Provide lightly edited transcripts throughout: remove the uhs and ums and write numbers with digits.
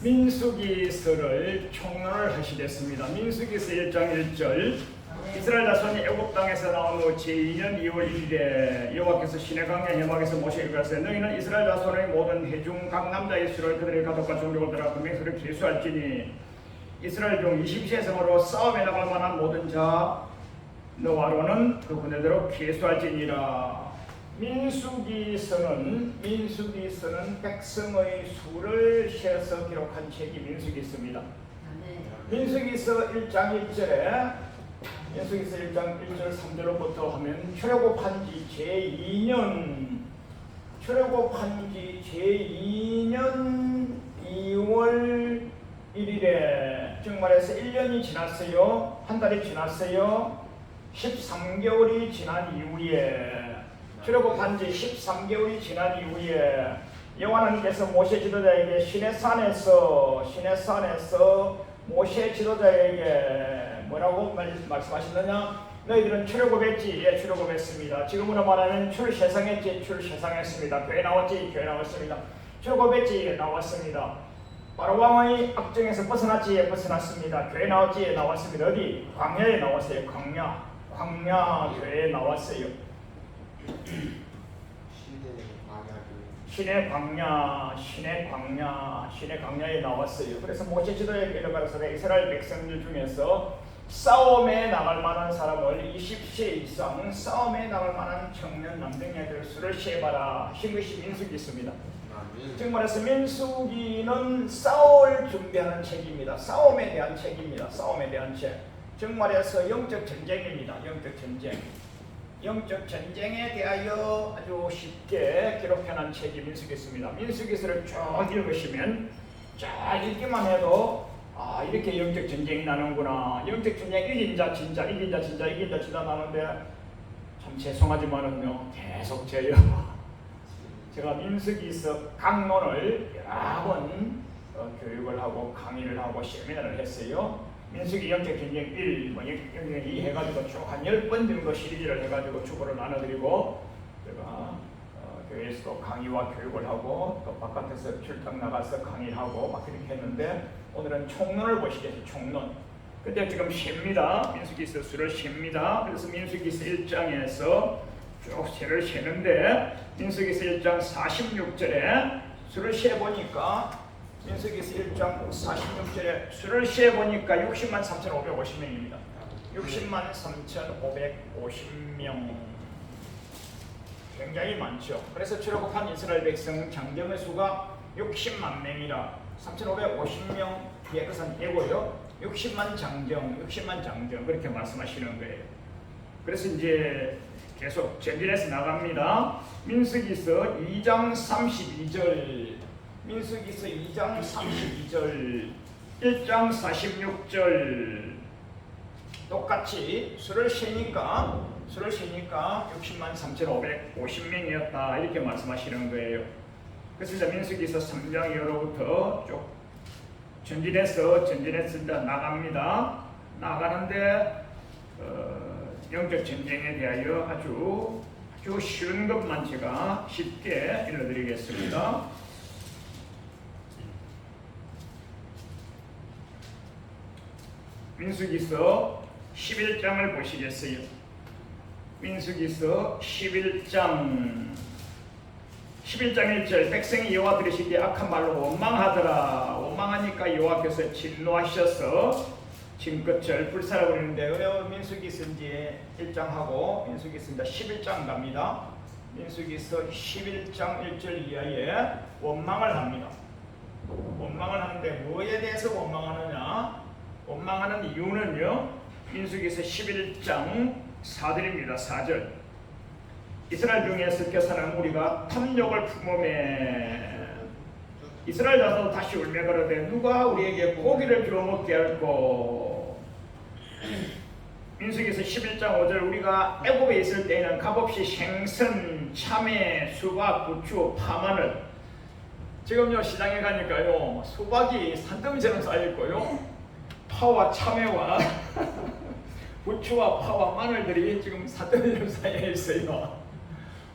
민수기서를 총론을 하시겠습니다. 민수기서 1장 1절 이스라엘 자손이 애굽 땅에서 나온 후 제2년 2월 1일에 여호와께서 시내 광야 해막에서 모세에게 가라사대 너희는 이스라엘 자손의 모든 회중 각 남자의 수를 그들의 가족과 종족을 들어 그 맹세를 계수할지니 이스라엘 중 20세 이상으로 싸움에 나갈 만한 모든 자 너와 아론은 그 군대대로 계수할지니라. 민수기서는 백성의 수를 세서 기록한 책이 민수기서입니다. 민수기서 1장 1절에 민수기서 1장 1절 3절로부터 하면 출애굽한 지 제2년 2월 1일에 즉 말해서 1년이 지났어요. 한 달이 지났어요. 13개월이 지난 이후에 출애굽한 지 13개월이 지난 이후에 여호와 하나님께서 모세 지도자에게 시내산에서 모세 지도자에게 뭐라고 말씀하시느냐? 너희들은 출애굽했지? 예, 출애굽했습니다. 지금으로 말하면 출세상했지? 출세상했습니다. 교회 나왔지? 교회 나왔습니다. 출애굽했지? 예, 나왔습니다. 바로 왕의 압정에서 벗어났지? 예, 벗어났습니다. 교회 나왔지? 예, 나왔습니다. 어디? 광야에 나왔어요. 광야 교회에 나왔어요. 신의 광야에 나왔어요. 그래서 모세 지도자에게 가라사대 이스라엘 백성들 중에서 싸움에 나갈 만한 사람을 20세 이상 싸움에 나갈 만한 청년 남성애들 수를 세봐라. 신 것이 민수기입니다. 즉 말해서 민수기는 싸울 준비하는 책입니다. 싸움에 대한 책입니다. 즉 말해서 영적 전쟁입니다. 영적 전쟁에 대하여 아주 쉽게 기록해놓은 책이 민수기서입니다. 민수기서를 쭉 읽으시면 쫙 읽기만 해도 이렇게 영적 전쟁이 나는구나. 영적 전쟁 이긴자 진짜 나는데 참 죄송하지만은요 계속 제가 민수기서 강론을 여러 번 교육을 하고 강의를 하고 세미나를 했어요. 민수기 영적 전쟁 1, 영적 2 해가지고 쭉 한 10번 정도 시리즈를 해가지고 주보를 나눠드리고 제가 교회에서도 강의와 교육을 하고 또 바깥에서 출장 나가서 강의를 하고 막 그렇게 했는데 오늘은 총론을 보시겠어요. 총론. 근데 지금 셉니다. 민수기서 수를 셉니다. 그래서 민수기서 1장에서 쭉 세를 세는데 민수기서 1장 46절에 수를 세보니까 민수기서 1장 46절에 수를 세보니까 60만 3,550명입니다. 60만 3,550명 굉장히 많죠. 그래서 출애굽한 이스라엘 백성 장정의 수가 60만 명이라 3,550명 뒤에 것은 예고요. 60만 장정 그렇게 말씀하시는 거예요. 그래서 이제 계속 전진해서 나갑니다. 민수기서 2장 32절 민수기서 2장 32절 1장 46절 똑같이 수를 세니까 60만 3,550명이었다 이렇게 말씀하시는 거예요. 그래서 이제 민수기서 3장 이후로부터 쭉 전진해서 나갑니다. 나가는데 영적 전쟁에 대하여 아주 쉬운 것만 제가 쉽게 읽어드리겠습니다. 민수기서 11장을 보시겠어요? 민수기서 11장 1절 백성이 여호와 들으시기에 악한 말로 원망하더라. 원망하니까 여호와께서 진노하셔서 진끝을 불살라버리는데 민수기서 이제 1장하고 민수기서 이제 11장 갑니다. 민수기서 11장 1절 이하에 원망을 합니다. 원망을 하는데 뭐에 대해서 원망하느냐? 원망하는 이유는요. 민수기서 11장 4절입니다. 4절 이스라엘 중에 섞여 사는 우리가 탐욕을 품음에 이스라엘 자손 다시 울며 가로되 누가 우리에게 고기를 주어 먹게 할꼬. 민수기서 11장 5절 우리가 애굽에 있을 때에는 값없이 생선, 참외, 수박, 부추, 파, 마늘 지금요 시장에 가니까요 수박이 산더미처럼 쌓여있고요 파와 참외와 부추와 파와 마늘들이 지금 산더미처럼 쌓여있어요.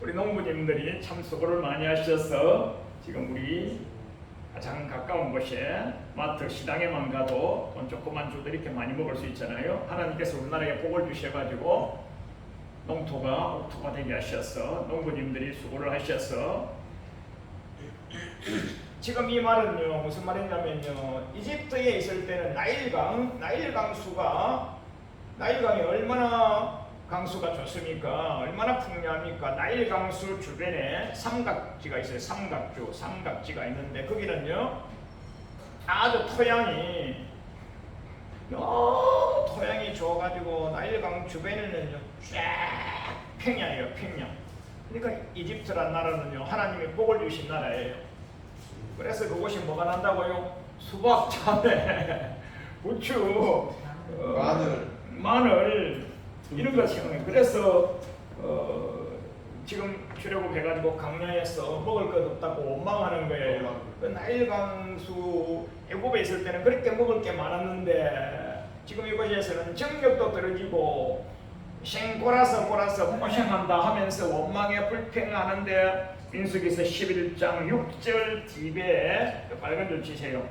우리 농부님들이 참 수고를 많이 하셔서 지금 우리 가장 가까운 곳에 마트 시장에만 가도 돈 조금만 줘도 이렇게 많이 먹을 수 있잖아요. 하나님께서 우리나라에 복을 주셔가지고 농토가 옥토가 되게 하셔서 농부님들이 수고를 하셔서 지금 이 말은요 무슨 말이냐면요, 이집트에 있을 때는 나일강이 얼마나 강수가 좋습니까? 얼마나 풍요합니까? 나일 강수 주변에 삼각지가 있어요. 삼각지가 있는데 거기는요 아주 토양이 너무 토양이 좋아가지고 나일강 주변에는요 쫙 평야예요. 평야. 그러니까 이집트란 나라는요 하나님이 복을 주신 나라예요. 그래서 그곳이 뭐가 난다고요? 수박, 참외, 부추, 마늘 이런 거 생각해. 그래서 지금 출애굽해가지고 강야에서 먹을 것 없다고 원망하는 거예요. 그 나일강수 애굽에 있을 때는 그렇게 먹을 게 많았는데 지금 이곳에서는 정력도 떨어지고 생골아서 고생한다 하면서 원망에 불평하는데 민수기서 11장 6절 뒤에 빨간 줄 치세요.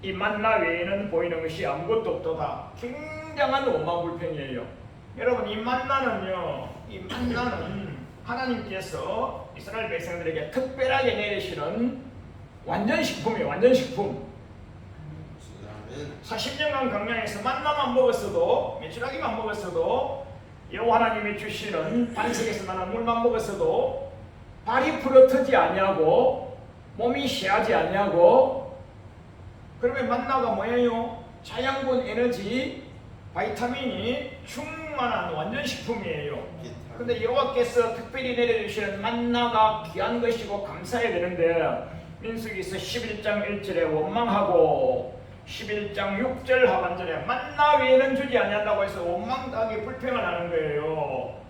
이 만나 외에는 보이는 것이 아무것도 없도다. 굉장한 원망불평이에요. 여러분 이 만나는 하나님께서 이스라엘 백성들에게 특별하게 내리시는 완전식품이에요. 완전식품. 40년간 광야에서 만나만 먹었어도, 메추라기만 먹었어도, 여호와 하나님이 주시는 반석에서 나는 물만 먹었어도 발이 부러뜨지 아니하고 몸이 쉬하지 아니하고. 그러면 만나가 뭐예요? 자양분, 에너지, 바이타민이 충만한 완전식품이에요. 근데 여호와께서 특별히 내려주시는 만나가 귀한 것이고 감사해야 되는데 민수기서 11장 1절에 원망하고 11장 6절 하반절에 만나 외에는 주지 아니한다고 해서 원망하게 불평을 하는 거예요.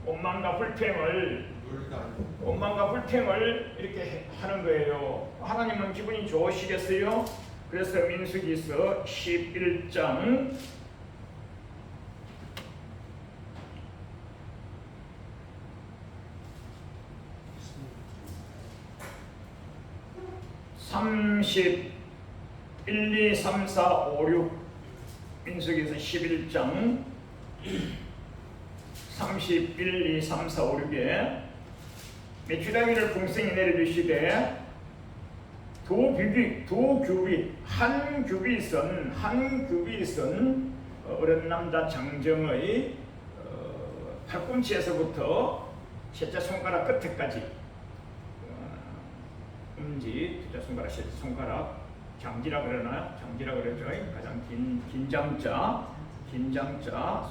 원망과 불평을 이렇게 하는 거예요. 하나님은 기분이 좋으시겠어요? 그래서 민수기서 11장 31, 2, 3, 4, 5, 6 민수기서 11장 31, 2, 3, 4, 5, 6에 메추라기를 풍성히 내려주시되 한 규빗은 어른 남자 장정의 팔꿈치에서부터 셋째 손가락 끝에까지 엄지, 둘째 손가락, 셋째 손가락, 장지라 그러나요? 장지라 그러죠. 가장 긴 장자,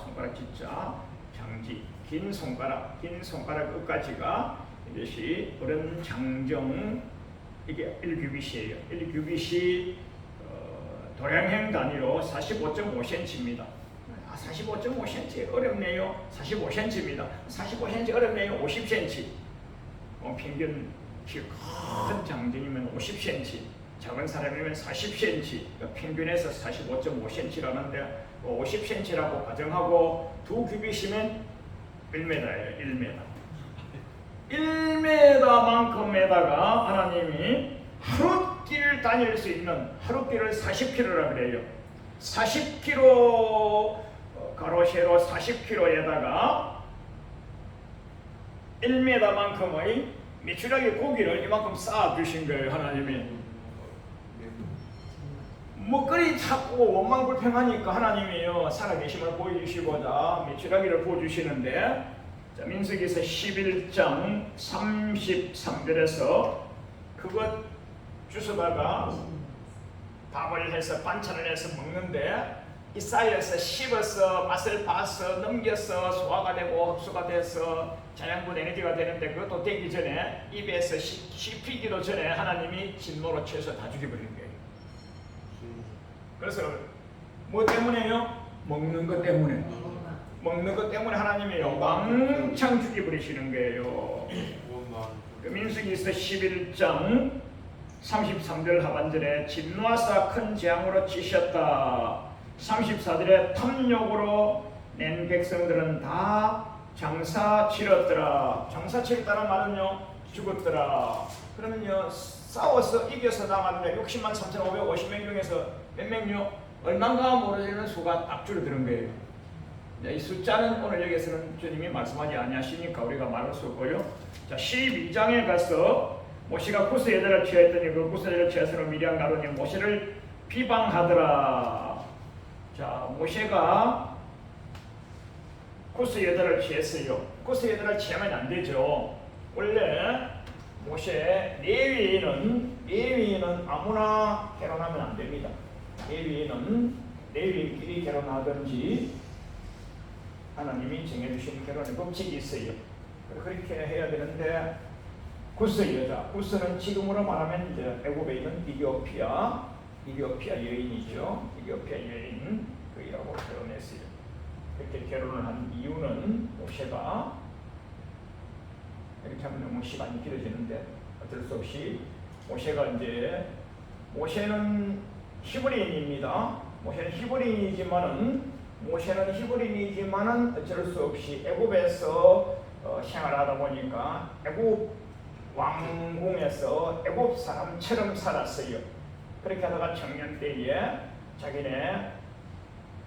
손가락 지자, 장지, 긴 손가락 끝까지가 이것이 어른 장정, 이게 1규빗이에요. 1규빗이 도량행 단위로 45.5cm입니다. 45.5cm 어렵네요. 45cm입니다. 45cm 어렵네요. 50cm. 평균 키 큰 장정이면 50cm, 작은 사람이면 40cm, 평균에서 45.5cm라는데 50cm라고 가정하고 두 규빗이면 1m예요. 1m만큼에다가 하나님이 하루길 다닐 수 있는 하루길을 40km라 그래요. 40km 가로 세로 40km에다가 1m만큼의 메추라기 고기를 이만큼 쌓아 주신 거예요. 하나님이 먹거리 찾고 원망불평하니까 하나님이요 살아계심을 보여주시고자 메추라기를 보여주시는데, 자, 민수기서 11장 33절에서 그것 주워다가 밥을 해서 반찬을 해서 먹는데 이 쌀에서 씹어서 맛을 봐서 넘겨서 소화가 되고 흡수가 돼서 자양분 에너지가 되는데 그것도 되기 전에 입에서 씹히기도 전에 하나님이 진노로 쳐서 다 죽여버리는 거예요. 그래서 뭐 때문에요? 먹는 것 때문에 하나님이 왕창 죽여버리시는 거예요. 민수기서 11장 33절 하반절에 진노하사 큰 재앙으로 치셨다. 34절에 탐욕으로 낸 백성들은 다 장사 치렀더라. 장사 치렀다는 말은요 죽었더라. 그러면요 싸워서 이겨서 나갔는데 60만 3,550명 중에서 몇 명요? 얼마인가 모르는 수가 딱 줄어드는 거예요. 이 숫자는 오늘 여기서는 주님이 말씀하지 아니하시니까 우리가 말할 수 없고요. 자, 12장에 가서 모세가 구스 여자를 취하였더니 그 구스 여자를 취하서는 미디안 가론이 모세를 비방하더라. 자, 모세가 구스 여자를 취했어요. 구스 여자를 취하면 안 되죠. 원래 모세 레위인은 아무나 결혼하면 안 됩니다. 레위인은 레위인끼리 결혼하든지 하나님이 정해주신 결혼의 법칙이 있어요. 그렇게 해야 되는데 구스 여자, 구스는 지금으로 말하면 이제 애굽에 있는 이디오피아 여인이죠. 이디오피아 여인 그이라고 결혼했어요. 그렇게 결혼을 한 이유는 모세가 이렇게 하면 너무 시간이 길어지는데 어쩔 수 없이 모세는 히브리인입니다. 모세는 히브리인이지만은 어쩔 수 없이 애굽에서 생활하다 보니까 애굽 왕궁에서 애굽 사람처럼 살았어요. 그렇게 하다가 청년 때에 자기네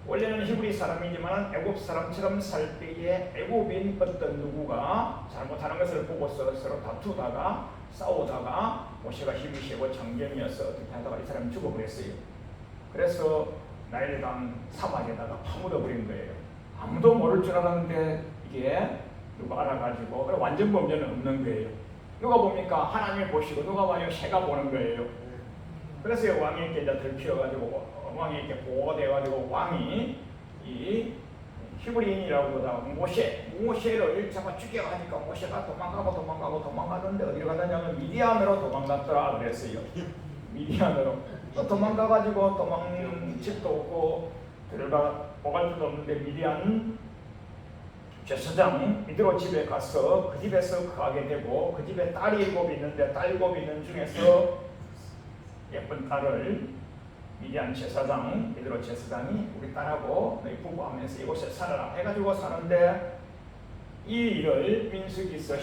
원래는 히브리 사람이지만 애굽 사람처럼 살 때에 애굽인 어떤 누구가 잘못하는 것을 보고서 서로 다투다가 싸우다가 모세가 힘이 세고 장병이어서 어떻게 하다가 이 사람이 죽어버렸어요. 그래서 나일강 사막에다가 파묻어 버린 거예요. 아무도 모를 줄 알았는데 이게 누가 알아가지고 완전 범죄는 없는 거예요. 누가 봅니까? 하나님이 보시고 누가 봐요? 새가 보는 거예요. 그래서 왕에게 이제 들키어가지고 왕에게 보고돼가지고 왕이 이 히브리인이라고 보다 모세를 잡아 죽여가니까 모세가 도망가는데 어디로 갔느냐면 미디안으로 도망갔더라 그랬어요. 미디안으로 또 도망가가지고 도망집도 없고 들어가 오갈 데도 없는데 미디안 제사장 이드로 집에 가서 그 집에서 거하게 되고 그 집에 딸이 7이 있는데 딸 7이 있는 중에서 예쁜 딸을 미디안 제사장 이드로 제사장이 우리 딸하고 너희 부부하면서 이곳에 살아라 해가지고 사는데 이 일을 민수기서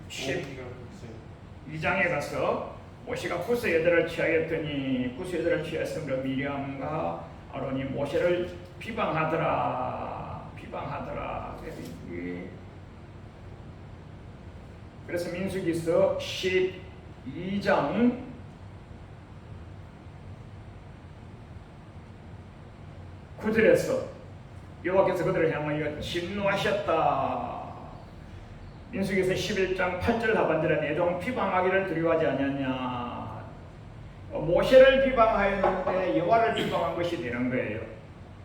12장에 가서 모세가 구스 여자를 취하였더니 구스 여자를 취했으므로 미리암과 아론이 모세를 비방하더라. 그래서 민수기서 12장 9절에서 여호와께서 그들을 향하여 진노하셨다. 민수기서 11장 8절 하반절에 내 종 비방하기를 두려워하지 아니하냐. 모세를 비방하였는데 여호와를 비방한 것이 되는 거예요.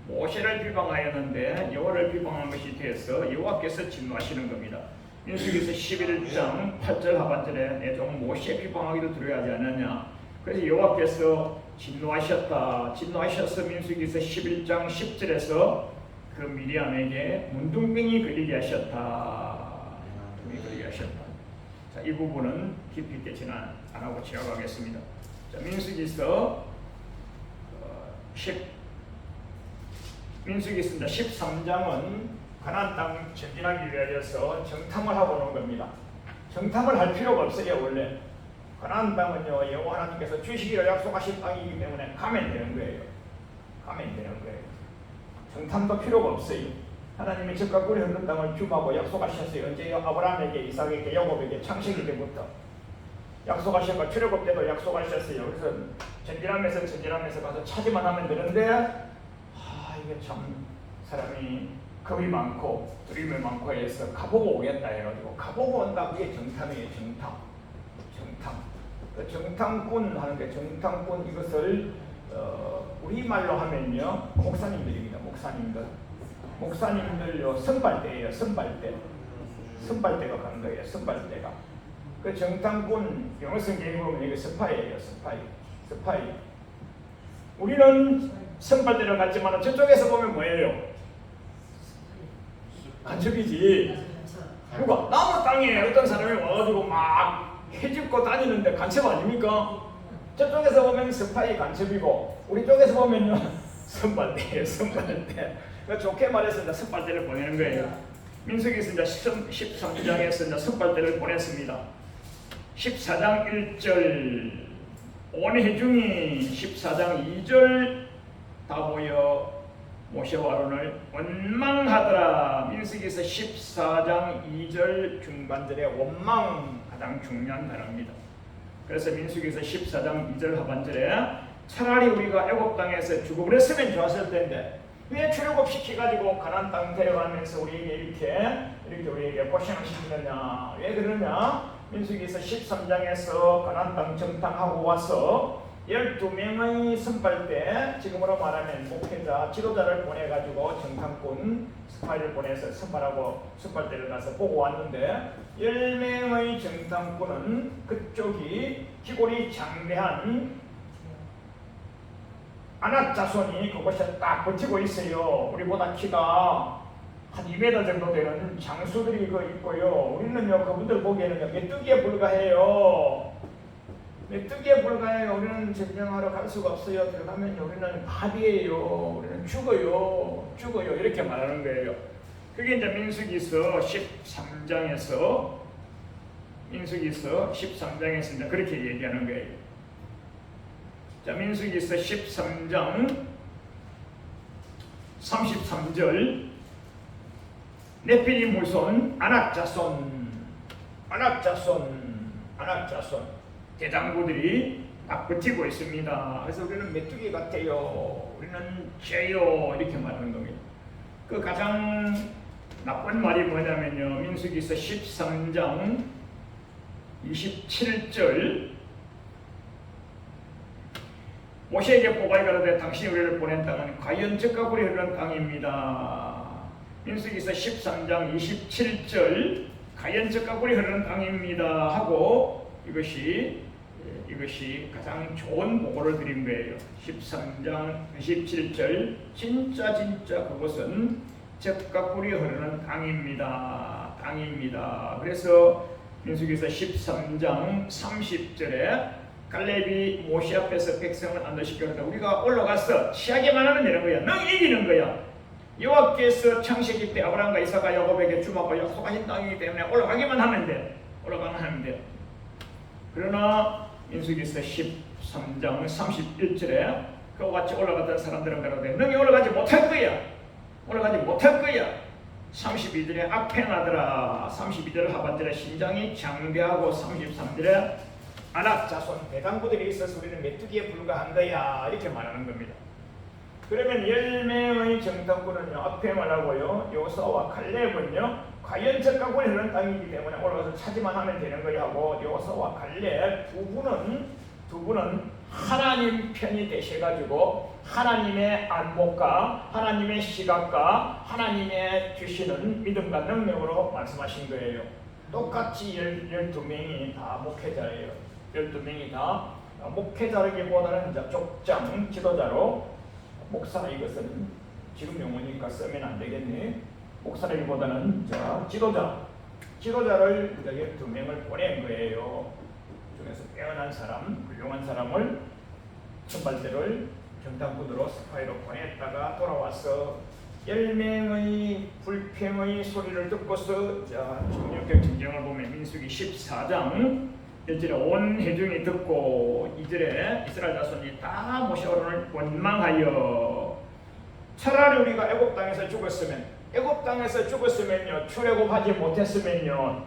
모세를 비방하였는데 여호와를 비방한 것이 돼서 여호와께서 진노하시는 겁니다. 민수기서 11장 8절 하반절에 내 종 모세 비방하기를 두려워하지 않느냐. 그래서 여호와께서 진노하셔서 민수기서 11장 10절에서 그 미리암에게 문둥병이 걸리게 하셨다. 자, 이 부분은 깊이 있게 지난 안 하고 지나가겠습니다. 자, 민수기서 13장은 가나안 땅 전진하기 위하여서 정탐을 하고 오는 겁니다. 정탐을 할 필요가 없어요. 원래 가나안 땅은요 여호와 하나님께서 주시기로 약속하신 땅이기 때문에 가면 되는 거예요. 정탐도 필요가 없어요. 하나님이 적과 꿀이 흐르는 땅을 주마고 약속하셨어요. 언제요? 아브라함에게, 이삭에게, 야곱에게 창세기 때부터 약속하셨고 출애굽 때도 약속하셨어요. 그래서 전진하면서 가서 찾기만 하면 되는데 이게 참 사람이 겁이 많고 두려움이 많고 해서 가보고 오겠다 해가지고 가보고 온다. 그게 정탐이에요. 정탐꾼 하는 게 정탐꾼 이것을 우리말로 하면요 목사님들입니다. 목사님들요 선발대예요. 선발대가 가는 거예요. 선발대가. 그 정탐꾼 영어 성경에 보면 이게 스파이예요. 스파이. 우리는 선발대를 갔지만 저쪽에서 보면 뭐예요? 간첩이지. 누가 나무 땅에 어떤 사람이 와가지고 막 해집고 다니는데 간첩 아닙니까? 저쪽에서 보면 스파이 간첩이고 우리 쪽에서 보면요 선발대예요. 그러니까 좋게 말해서 이제 선발대를 보내는 거예요. 민수기서 이제 13장에서 이제 선발대를 보냈습니다. 14장 1절 온 회중이 14장 2절 다 모여 모세와 아론을 원망하더라. 민수기에서 14장 2절 중반절에 원망 가장 중요한 단어입니다. 그래서 민수기에서 14장 2절 하반절에 차라리 우리가 애굽 땅에서 죽어버렸으면 좋았을 텐데 왜 출애굽 시켜가지고 가나안 땅 데려가면서 우리에게 이렇게 우리에게 고생을 시키느냐? 왜 그러냐? 민수기에서 13장에서 가나안 땅 정탐하고 와서 12명의 선발대, 지금으로 말하면 목회자, 지도자를 보내가지고 정탐꾼 스파이를 보내서 선발대를 가서 보고 왔는데 10명의 정탐꾼은 그쪽이 기골이 장대한 아낙 자손이 그곳에 딱 버티고 있어요. 우리보다 키가 한 2m 정도 되는 장수들이 있고요. 우리는요, 그분들 보기에는요, 메뚜기에 불과해요. 메뚜기에 불과해요. 우리는 점령하러 갈 수가 없어요. 들어가면요, 우리는 밥이에요. 우리는 죽어요. 이렇게 말하는 거예요. 그게 이제 민수기서 13장에서 이제 그렇게 얘기하는 거예요. 자, 민수기서 13장 33절 네필림 후손 아낙 자손 대장부들이 딱 버티고 있습니다. 그래서 우리는 메뚜기 같아요. 우리는 죄요. 이렇게 말하는 겁니다. 그 가장 나쁜 말이 뭐냐면요, 민수기서 13장 27절 모세에게 보고하여 가로되 당신이 우리를 보낸 땅은 과연 젖과 꿀이 흐르는 땅입니다. 민수기서 13장 27절 과연 젖과 꿀이 흐르는 땅입니다 하고 이것이 가장 좋은 보고를 드린 거예요. 13장 27절 진짜 그것은 젖과 꿀이 흐르는 땅입니다. 그래서 민수기서 13장 30절에 갈렙이 모세 앞에서 백성을 안도시켰다. 우리가 올라가서 취하기만 하면 되는 거야. 너 이기는 거야. 여호와께서 창세기 때 아브라함과 이삭과 야곱에게 주먹과 약속하신 땅이기 때문에 올라가기만 하면 돼. 그러나 민수기서 13장 31절에 그와 같이 올라갔던 사람들은 가로되 너희 올라가지 못할 거야. 32절에 악행하더라. 32절 하반절에 신장이 장대하고 33절에 아낙 자손 대장부들이 있어서 우리는 메뚜기에 불과한 거야. 이렇게 말하는 겁니다. 그러면 10명의 정탐꾼은요, 악행을 하고요, 여호수아와 칼렙은요, 과연 젖과 꿀이 흐르는 땅이기 때문에 올라가서 차지만 하면 되는 거야 하고, 여호수아와 칼렙 두 분은 하나님 편이 되셔가지고 하나님의 안목과 하나님의 시각과 하나님의 주시는 믿음과 능력으로 말씀하신 거예요. 똑같이 12명이 다 목회자예요. 12명이 다 목회자라기보다는 이제 족장, 지도자로, 목사 이것은 지금 용어니까 쓰면 안 되겠네. 목사라기보다는 지도자를 이제 12명을 보낸 거예요. 중에서 빼어난 사람, 훌륭한 사람을 선발대를 정탐꾼으로 스파이로 보냈다가 돌아와서 10명의 불평의 소리를 듣고서 정령격 전쟁을 보면 민수기 14장 1절에 온 회중이 듣고 2절에 이스라엘 자손이 다 모세와 아론을 원망하여 차라리 우리가 애굽 땅에서 죽었으면요, 출애굽하지 못했으면요,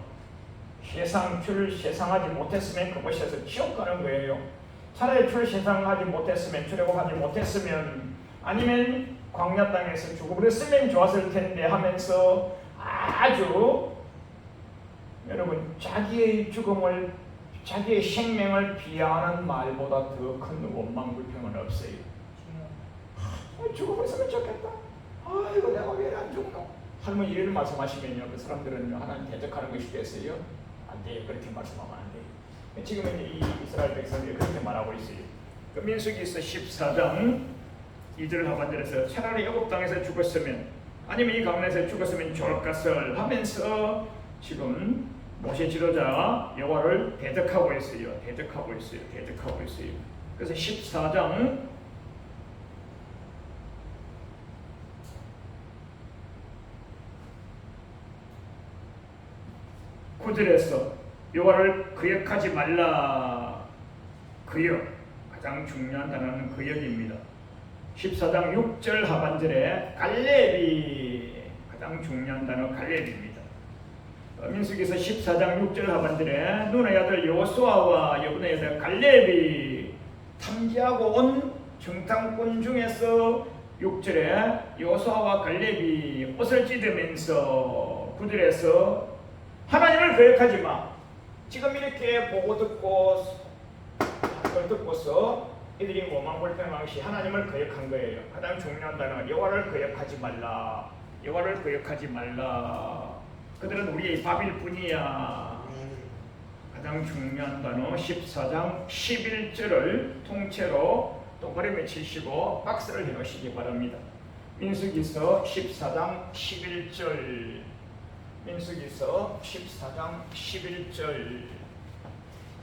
세상하지 못했으면 그곳에서 지옥 가는 거예요. 차라리 세상하지 못했으면, 출애굽하지 못했으면, 아니면 광야 땅에서 죽어버렸으면 좋았을 텐데 하면서 아주 여러분 자기의 죽음을, 자기의 생명을 비하하는 말보다 더 큰 원망 불평은 없어요. 죽어버렸으면 좋겠다. 아이고 내가 왜 안 죽노? 할머니 이런 말씀하시면요, 그 사람들은요, 하나님 대적하는 것이 됐어요. 안 돼요. 그렇게 말씀하면 안 돼요. 지금은 이 이스라엘 백성들이 그렇게 말하고 있어요. 그 민수기서 14장 2절 하반절에서 차라리 애굽 땅에서 죽었으면, 아니면 이 강에서 죽었으면 좋을 것을 하면서 지금 모세 지도자 여호와를 대적하고 있어요. 그래서 14장 9절에서 여호와를 거역하지 말라. 거역, 가장 중요한 단어는 거역입니다. 14장 6절 하반절에 갈렙이 가장 중요한 단어 갈렙입니다. 민수기서 14장 6절 하반절에 눈의 아들 여호수아와 여분의 아들 갈렙이 탐지하고 온 정탐꾼 중에서 6절에 여호수아와 갈렙이 옷을 찢으면서 9절에서 하나님을 거역하지 마. 지금 이렇게 보고 듣고 그걸 듣고서 이들이 오만불평하듯이 하나님을 거역한 거예요. 가장 중요한 단어 여호와를 거역하지 말라. 여호와를 거역하지 말라. 그들은 우리의 밥일 뿐이야. 가장 중요한 단어 14장 11절을 통째로 동그라미 치시고 박스를 해놓으시기 바랍니다. 민수기서 14장 11절, 민수기서 14장 11절.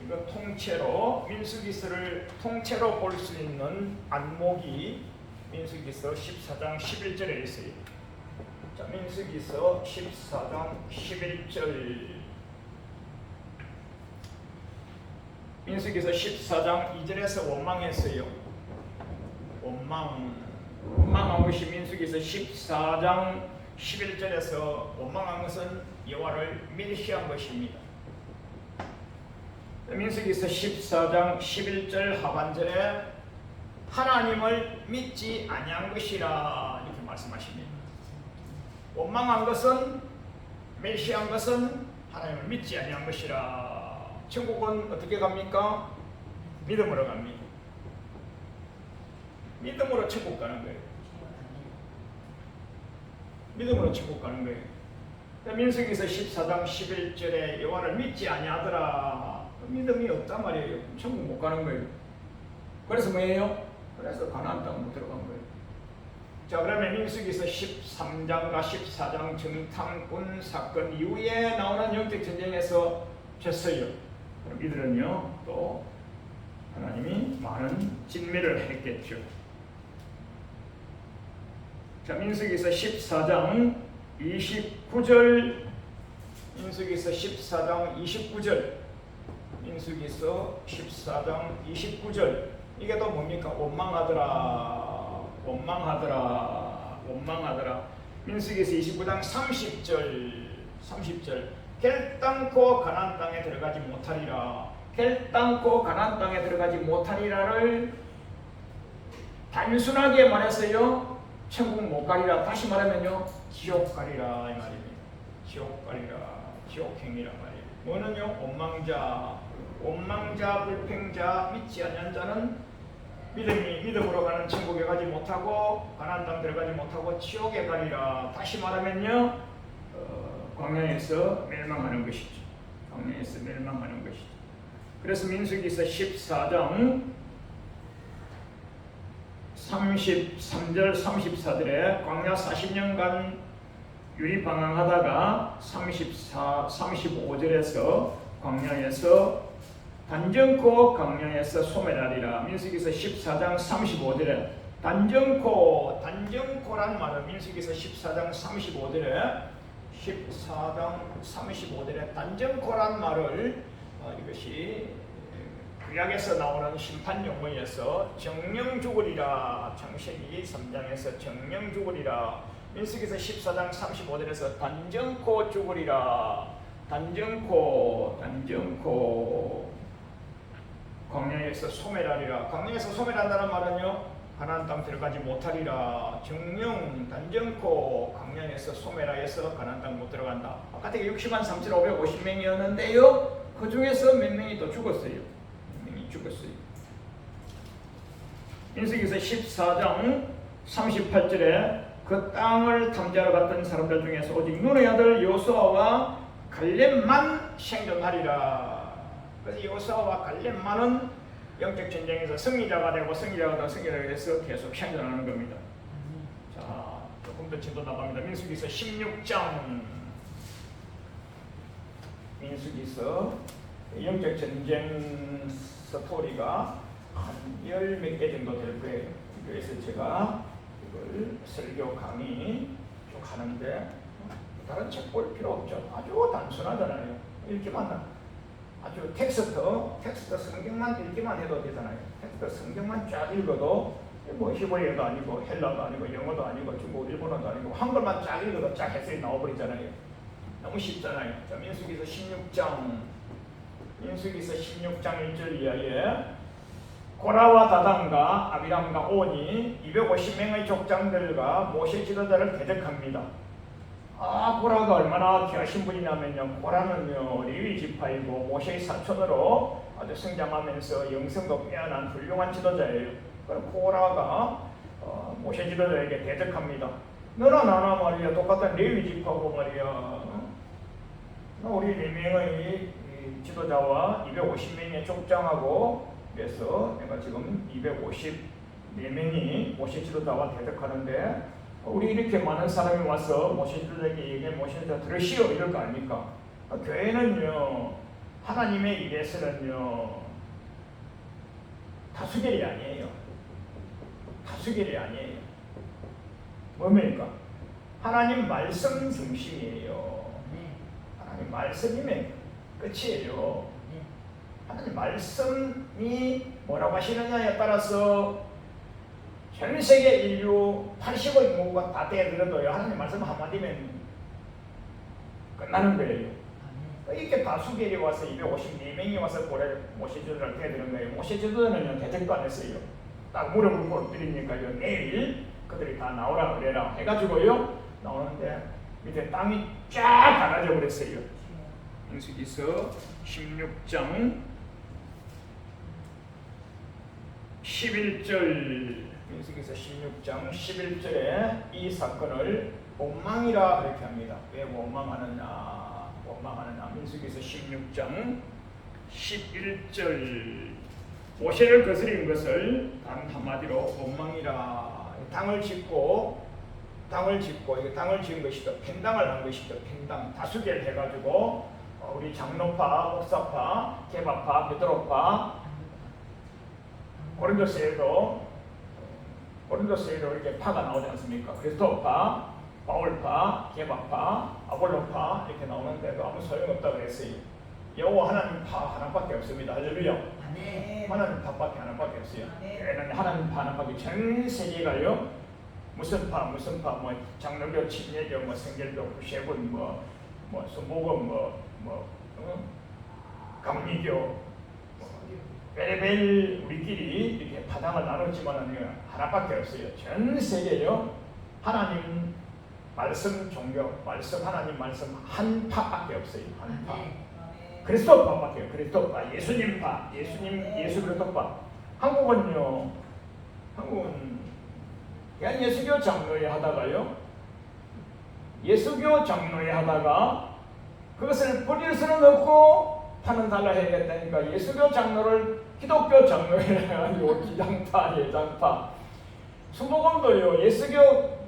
이거 통째로 민수기서를 통째로 볼 수 있는 안목이 민수기서 14장 11절에 있어요. 자, 민수기서 14장 11절. 민수기서 14장 2절에서 원망했어요. 원망한 것이 민수기서 14장 11절에서 원망한 것은 여호와를 멸시한 것입니다. 민수기서 14장 11절 하반절에 하나님을 믿지 아니한 것이라 이렇게 말씀하십니다. 원망한 것은, 멸시한 것은 하나님을 믿지 아니한 것이라. 천국은 어떻게 갑니까? 믿음으로 갑니다. 믿음으로 천국 가는 거예요. 믿음으로 천국 가는 거예요. 민수기서 14장 11절에 여호와를 믿지 아니하더라. 믿음이 없단 말이에요. 천국 못 가는 거예요. 그래서 뭐예요? 그래서 가나안 땅 못 들어간 거예요. 자, 그러면 민수기서 13장과 14장 정탐꾼 사건 이후에 나오는 영적 전쟁에서 졌어요. 그럼 이들은요 또 하나님이 많은 진멸을 했겠죠. 자, 민수기서 14장 29절, 민수기서 14장 29절, 민수기서 14장 29절. 이게 또 뭡니까? 원망하더라, 원망하더라, 원망하더라. 민수기서 29장 30절. 결단코 가나안 땅에 들어가지 못하리라. 결단코 가나안 땅에 들어가지 못하리라를 단순하게 말했어요. 천국 못 가리라. 다시 말하면요, 지옥 가리라 이 말입니다. 지옥 가리라, 지옥행이란 말이에요. 뭐는요, 원망자, 불평자, 믿지 않는 자는 믿음으로 가는 천국에 가지 못하고 가나안 땅 들어가지 못하고 지옥에 가리라. 다시 말하면요, 광야에서 멸망하는 것이죠. 광야에서 멸망하는 것이죠. 그래서 민수기서 14장 33절 34절에 광야 40년간 유리방황하다가 35절에서 광야에서 단정코 광야에서 소멸하리라. 민수기서 14장 35절에 단정코란 말은 민수기서 14장 35절에 단정코란 말을 이것이 구약에서 나오는 심판 용어에서 정령 죽으리라. 창세기 3장에서 정령 죽으리라. 민수기서 14장 35절에서 단정코 죽으리라. 단정코 광야에서 소멸하리라. 광야에서 소멸한다는 말은요, 가나안 땅 들어가지 못하리라. 정령 단정코 광야에서 소멸하여서 가나안 땅 못 들어간다. 아까 되게 60만 3,550명이었는데요, 그 중에서 몇 명이 또 죽었어요. 민수기서 14장 38절에 그 땅을 탐지하러 갔던 사람들 중에서 오직 눈의 아들 여호수아와 갈렙만 생존하리라. 그래서 여호수아와 갈렙만은 영적 전쟁에서 승리자가 되고 승리자가 돼서 계속 생존하는 겁니다. 자, 조금 더 진도 나갑니다. 민수기서 16장. 민수기서 영적 전쟁 스토리가 한 10몇 개 정도 될 거예요. 그래서 제가 이걸 설교 강의 쭉 하는데 다른 책 볼 필요 없죠. 아주 단순하잖아요. 읽기만 하면 아주 텍스트 성경만 읽기만 해도 되잖아요. 텍스트 성경만 쫙 읽어도 뭐 히브리어도 아니고 헬라도 아니고 영어도 아니고 중국 일본어도 아니고 한글만 쫙 읽어도 쫙 해석이 나와버리잖아요. 너무 쉽잖아요. 자, 민수기서 16장 1절 이하에 고라와 다단과 아비람과 온이 250명의 족장들과 모세 지도자를 대적합니다. 고라가 얼마나 귀하신 분이냐면요, 고라는요 레위 지파이고 모세의 사촌으로 아주 성장하면서 영성도 빼어난 훌륭한 지도자예요. 그럼 고라가 모세 지도자에게 대적합니다. 너나 나나 말이야 똑같은 레위 지파고 말이야, 우리 4명의 지도자와 250명의 족장하고, 그래서 내가 지금 254명이 모세 지도자와 대적하는데 우리 이렇게 많은 사람이 와서 모세 지도자에게 얘기해, 모세 지도자 들으시오 이럴 거 아닙니까? 교회는요 하나님의 일에서는요 다수결이 아니에요. 뭡니까? 하나님 말씀 중심이에요. 하나님 말씀이면 끝이에요. 하나님 말씀이 뭐라고 하시느냐에 따라서 전 세계 인류 80억 인구가 다 대들어도요 하나님 말씀 한마디면 끝나는 거예요. 이렇게 다수결이 와서 254명이 와서 모세 지도자를 대드는 거예요. 모세 지도자는 대적도 안 했어요. 딱 무릎을 꿇어뜨리니까요 내일 그들이 다 나오라 그래라 해가지고요 나오는데 밑에 땅이 쫙 갈라져 버렸어요. 민수기서 16장 11절, 민수기서 16장 11절에 이 사건을 원망이라 그렇게 합니다. 왜 원망하느냐? 민수기서 16장 11절, 모세를 거스린 것을 단 한마디로 원망이라. 땅을 짓고 이거 땅을 지은 것이죠. 팽당을 한 것이죠. 팽당 다수결 해가지고 우리 장로파, 목사파, 개바파, 베드로파, 고린도서에도 이렇게 파가 나오지 않습니까? 그리스도파, 바울파, 개바파, 아볼로파 이렇게 나오는데도 아무 소용없다 그랬어요. 여호와 하나님 파 하나밖에 없습니다. 할렐루야. 하나님 파밖에 하나밖에 없어요. 하나님 파 하나밖에, 전 세계가요 무슨 파 뭐 장로교, 침례교, 뭐 성결교, 구세군, 뭐 순복음, 감리교, 별별 우리끼리 이렇게 파당을 나눴지만은 하나밖에 없어요. 전 세계요 하나님 말씀 종교, 하나님 말씀 한 파밖에 없어요. 한 파. 그리스도파밖에. 그리스도파, 예수님파, 예수 그리스도파. 한국은 그냥 예수교 장로회 하다가 그것을 버릴 수는 없고 파는 달라 해야겠다니까 예수교 장로를 기독교 장로회 해가지고 기장파, 예장파. 순복음도요 예수교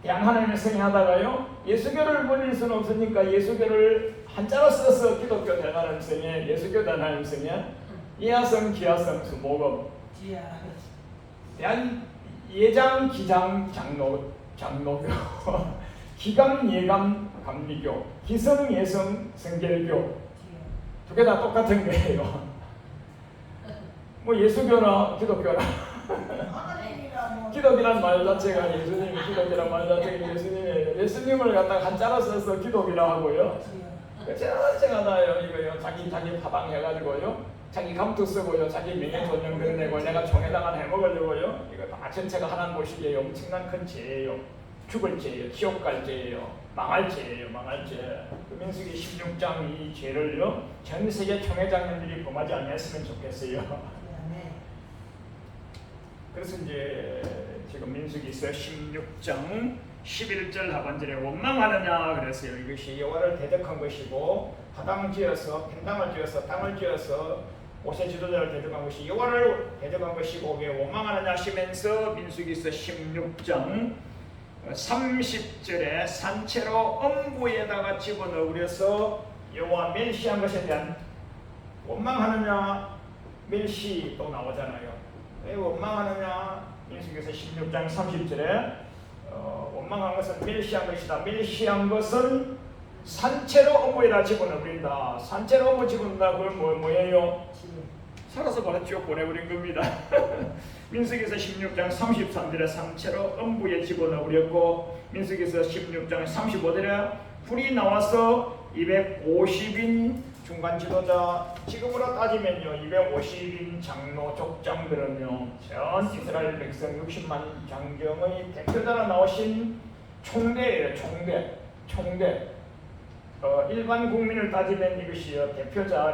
양하나님의 성행하다가요 예수교를 버릴 수는 없으니까 예수교를 한자로 써서 기독교 대하나님 성행, 예수교 대하나님 성행, 이하성, 기하성, 순복음. 대한 예장, 기장, 장로교, 기감, 예감, 감리교, 기성, 예성, 성결교. 두 개 다 똑같은 거예요. 뭐 예수교나 기독교나 기독이란 말 자체가 예수님, 기독이란 말 자체가 예수님이에요. 예수님을 갖다가 한자로 써서 기독이라 하고요. 제가 나요 이거요. 자기 파방 해가지고요. 자기 감투 쓰고요. 자기 명예존영 드러내고 내가 종에다가 해먹으려고요. 이거 다 전체가 하나님 보시기에 엄청난 큰 죄예요. 죽을 죄예요. 지옥 갈 죄예요. 망할 죄예요. 망할 죄. 민수기 16장 이 죄를요 전 세계 총회장님들이 범하지 않았으면 좋겠어요. 그래서 이제 지금 민수기서 16장 11절 하반절에 원망하느냐 그랬어요. 이것이 여호와를 대적한 것이고 파당을 지어서 팽당을 지어서 땅을 지어서 모세 지도자를 대적한 것이 여호와를 대적한 것이고 왜 원망하느냐 하시면서 민수기서 16장 30절에 산채로 엄구에다가 집어넣으려서 여호와 멸시한 것에 대한 원망하느냐 멸시도 나오잖아요. 왜 원망하느냐? 민수기서 16장 30절에 원망한 것은 멸시한 것이다. 멸시한 것은 산채로 어부에다 집어넣어버린다. 산채로 어부 집어넣는다. 그건 뭐예요? 살아서 바로 지옥 보내버린 겁니다. 민수기서 16장 33절에 산채로 음부에 집어넣어버렸고, 민수기서 16장 35절에 불이 나와서 250인 중간 지도자, 지금으로 따지면요 250인 장로 족장들은요 전 이스라엘 백성 60만 장경의 대표자로 나오신 총대예요. 총대. 일반 국민을 따지면 이것이요 대표자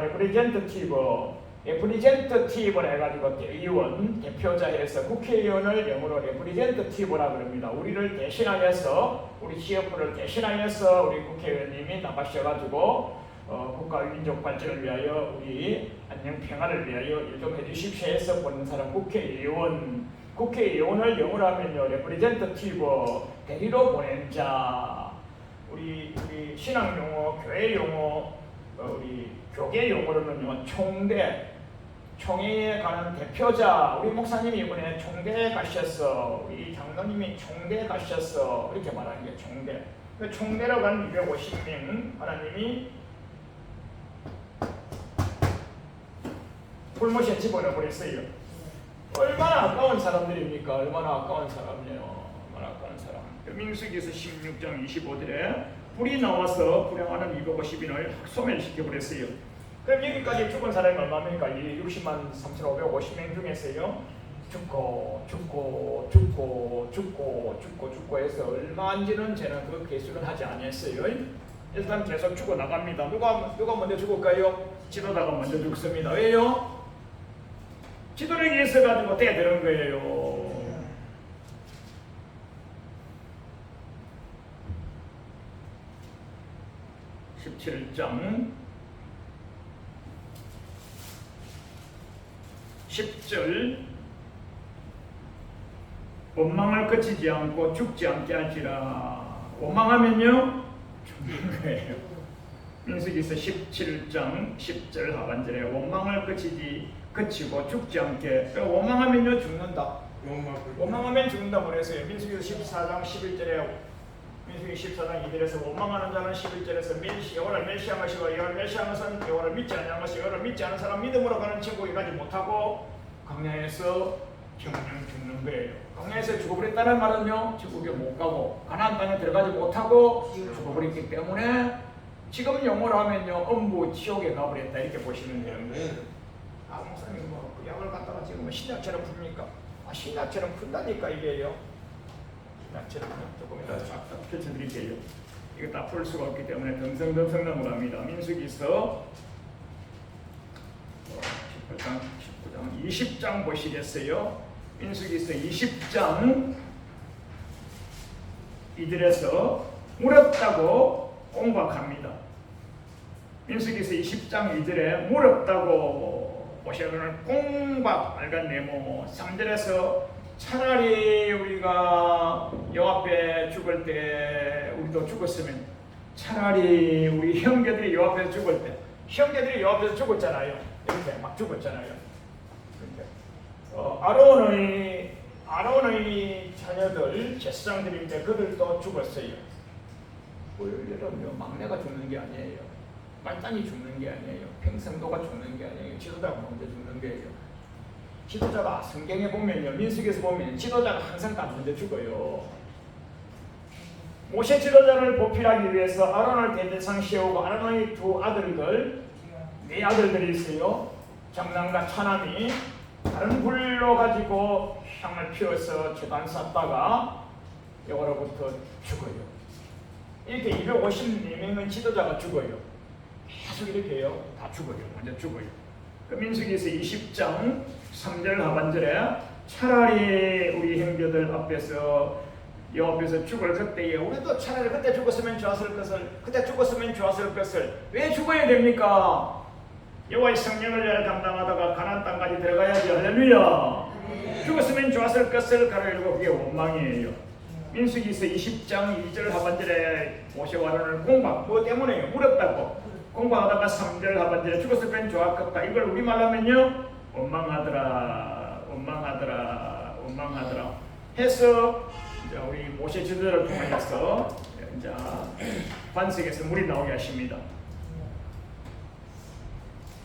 레프리젠터티브를 해가지고 대의원 대표자에서 국회의원을 영어로 레프리젠터티브라 그럽니다. 우리를 대신하여서 우리 지역구를 대신하여서 우리 국회의원님이 나가셔가지고 국가 민족 발전을 위하여 우리 안녕 평화를 위하여 일 좀 해주십시오 해서 보는 사람 국회의원을 영어로 하면요 레프리젠터티브 대리로 보낸 자. 우리 신앙 용어, 교회 용어, 우리 교계 용어로는요 총회에 가는 대표자. 우리 목사님이 이번에 총대에 가셨어. 우리 장로님이 총대에 가셨어. 이렇게 말하는 게 총대. 총대로 간 250명 하나님이 불못에 집어넣어버렸어요. 얼마나 아까운 사람들입니까? 얼마나 아까운 사람이에요. 얼마나 아까운 사람. 민수기서 16장 25절에 불이 나와서 불행하는 250인을 소멸시켜버렸어요. 그럼 여기까지 죽은 사람이 얼마입니까? 이 60만 3,550명 중에서요 죽고 해서 얼마인지는 저는 그 계수를 하지 않았어요. 일단 계속 죽어 나갑니다. 누가 먼저 죽을까요? 지도자가 먼저 죽습니다. 왜요? 지도력이 있어가지고 떼드는 거예요. 17장 10절 원망을 그치지 않고 죽지 않게 하지라. 원망하면요 죽는 거예요. 민수기서 17장 10절 하반절에 원망을 그치고 죽지 않게. 원망하면요 죽는다. 원망하면 죽는다 그랬어요. 민수기서 14장 11절에 민수기 14장 2절에서 원망하는 자는 11절에서 여호와를 멸시한 것이고 여호와를 멸시한 것은 여호와를 믿지 않는 것이 여호와를 믿지 않은 사람 믿음으로 가는 천국에 가지 못하고 광야에서 정령 죽는 거예요. 광야에서 죽어버렸다는 말은요 천국에 못 가고 가나안 땅에 들어가지 못하고 죽어버렸기 때문에 지금 영어로 하면요 음부 지옥에 가버렸다 이렇게 보시면 되는 거예요. 목사님 그 약을 갖다가 지금 신약처럼 풉니까? 신약처럼 푼다니까 이게요. 신약처럼 조금 이따 펼쳐드릴게요. 이거 다 풀 수가 없기 때문에 덤성덤성 넘어갑니다. 민수기서 18장, 19장, 20장 보시겠어요? 민수기서 20장 이들에서 물었다고 공박합니다. 민수기서 20장 이들에 물었다고 보시면 공박 빨간 네모 3절에서 차라리 우리가 여 앞에 죽을 때 우리도 죽었으면 차라리 우리 형제들이 여 앞에서 죽을 때 형제들이 여 앞에서 죽었잖아요. 이렇게 막 죽었잖아요. 아론의 자녀들 제사장들인데 그들도 죽었어요. 여러분요 막내가 죽는 게 아니에요. 말단이 죽는 게 아니에요. 평성도가 죽는 게 아니에요. 지도자가 먼저 죽는 거예요. 지도자가 성경에 보면요 민수기에서 보면 지도자가 항상 다 먼저 죽어요. 모세 지도자를 보필하기 위해서 아론을 대대상 세우고 아론의 두 아들들 네 아들들이 있어요. 장남과 차남이 다른 불로 가지고 향을 피워서 제단 쌓다가 여호와로부터 죽어요. 이렇게 254명은 지도자가 죽어요. 계속 이렇게 해요. 다 죽어요. 먼저 죽어요. 그 민수기에서 20장 3절 하반절에 차라리 우리 형제들 앞에서 여 앞에서 죽을 그때에 우리도 차라리 그때 죽었으면 좋았을 것을 왜 죽어야 됩니까? 여호와의 성령을 감당하다가 가나안 땅까지 들어가야지. 할렐루야. 죽었으면 좋았을 것을 가르고 그게 원망이에요. 민수기서 20장 2절 하반절에 모세와 아론을 공박 뭐 때문에요? 물었다고 공부하다가 3절 하반절에 죽었으면 좋았겠다. 이걸 우리말로 하면요 원망하더라 해서 이제 우리 모세 지도자를 통해서 이제 반석에서 물이 나오게 하십니다.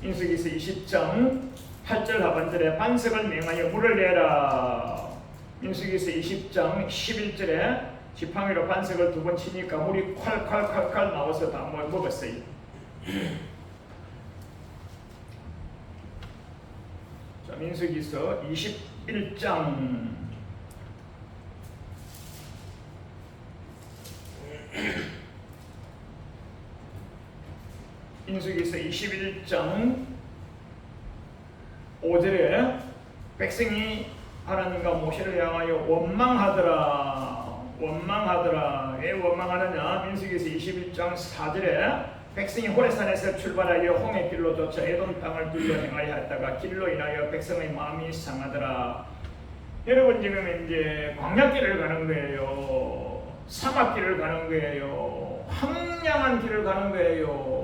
민수기서 20장 8절 하반절에 반석을 맹하여 물을 내라. 민수기서 20장 11절에 지팡이로 반석을 2번 치니까 물이 콸콸콸콸 나와서 다 먹었어요. 자, 민수기서 21장 민수기서 21장 5절에 백성이 하나님과 모세를 향하여 원망하더라. 왜 원망하느냐? 민수기서 21장 4절에 백성이 호레산에서 출발하여 홍해길로 쫓아 에돔 땅을 둘러 행하여 했다가 길로 인하여 백성의 마음이 상하더라. 여러분 지금 이제 광야길을 가는 거예요. 사막길을 가는 거예요. 황량한 길을 가는 거예요.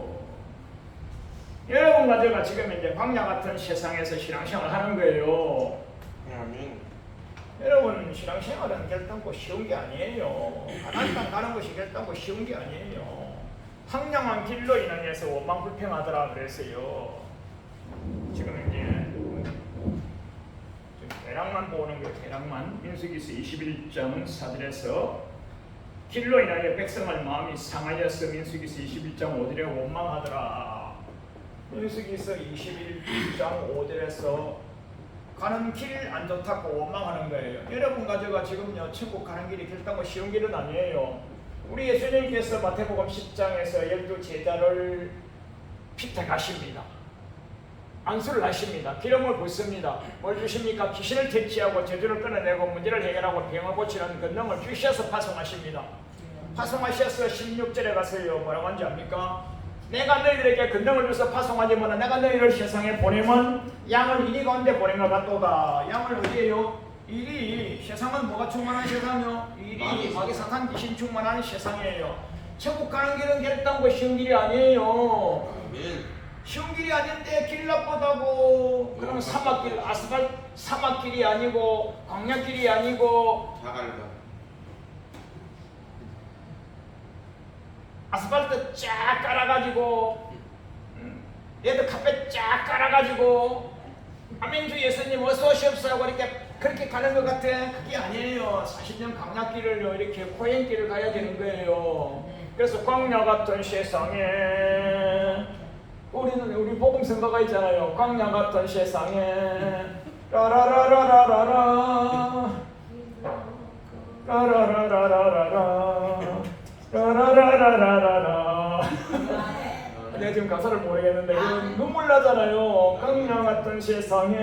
여러분 가져가 지금 이제 광야 같은 세상에서 신앙생활 하는 거예요. 아멘. 여러분 신앙생활은 결단코 쉬운 게 아니에요. 가나안 땅 가는 것이 결단코 쉬운 게 아니에요. 황량한 길로 인해서 원망 불평하더라 그랬어요. 지금 이제 대략만 보는 거예요. 대략만 민수기서 21장 4절에서 길로 인하여 백성의 마음이 상하여서 민수기서 21장 5절에 원망하더라. 민수기서 21장 5절에서 가는 길 안 좋다고 원망하는 거예요. 여러분 가져가 지금요 천국 가는 길이 결단코 쉬운 길은 아니에요. 우리 예수님께서 마태복음 10장에서 12제자를 피택하십니다. 안수를 하십니다. 기름을 붓습니다. 뭘 주십니까? 귀신을 퇴치하고 저주를 끊어내고 문제를 해결하고 병을 고치는 권능을 주셔서 파송하십니다. 파송하셔서 16절에 가서요 뭐라고 하는지 압니까? 내가 너희들에게 권능을 줘서 파송하지만 내가 너희를 세상에 보내면 양을 이리 가운데 보낸 것 같도다. 양을 어디에요? 이리. 세상은 뭐가 충만한 세상이요? 이리 마귀 사탄 귀신 충만한 세상이에요. 천국 가는 길은 결단코 쉬운 길이 아니에요. 쉬운 길이 아닌데 길 나쁘다고. 그럼 사막길, 아스팔트 사막길이 아니고 광야길이 아니고 아스팔트 쫙 깔아가지고 레드카펫 쫙 깔아가지고 아멘 주 예수님 어서 오시옵소서 이렇게 그렇게 가는 것 같아. 그게 아니에요. 40년 광야길을 이렇게 코행길을 가야 되는 거예요. 그래서 광야 같은 세상에 우리 복음성가가 있잖아요. 광야 같은 세상에 라라라라라라라 라라라라라라라 라라라라라라라. 내가 지금 가사를 모르겠는데 눈물 나잖아요. 광야 같은 세상에.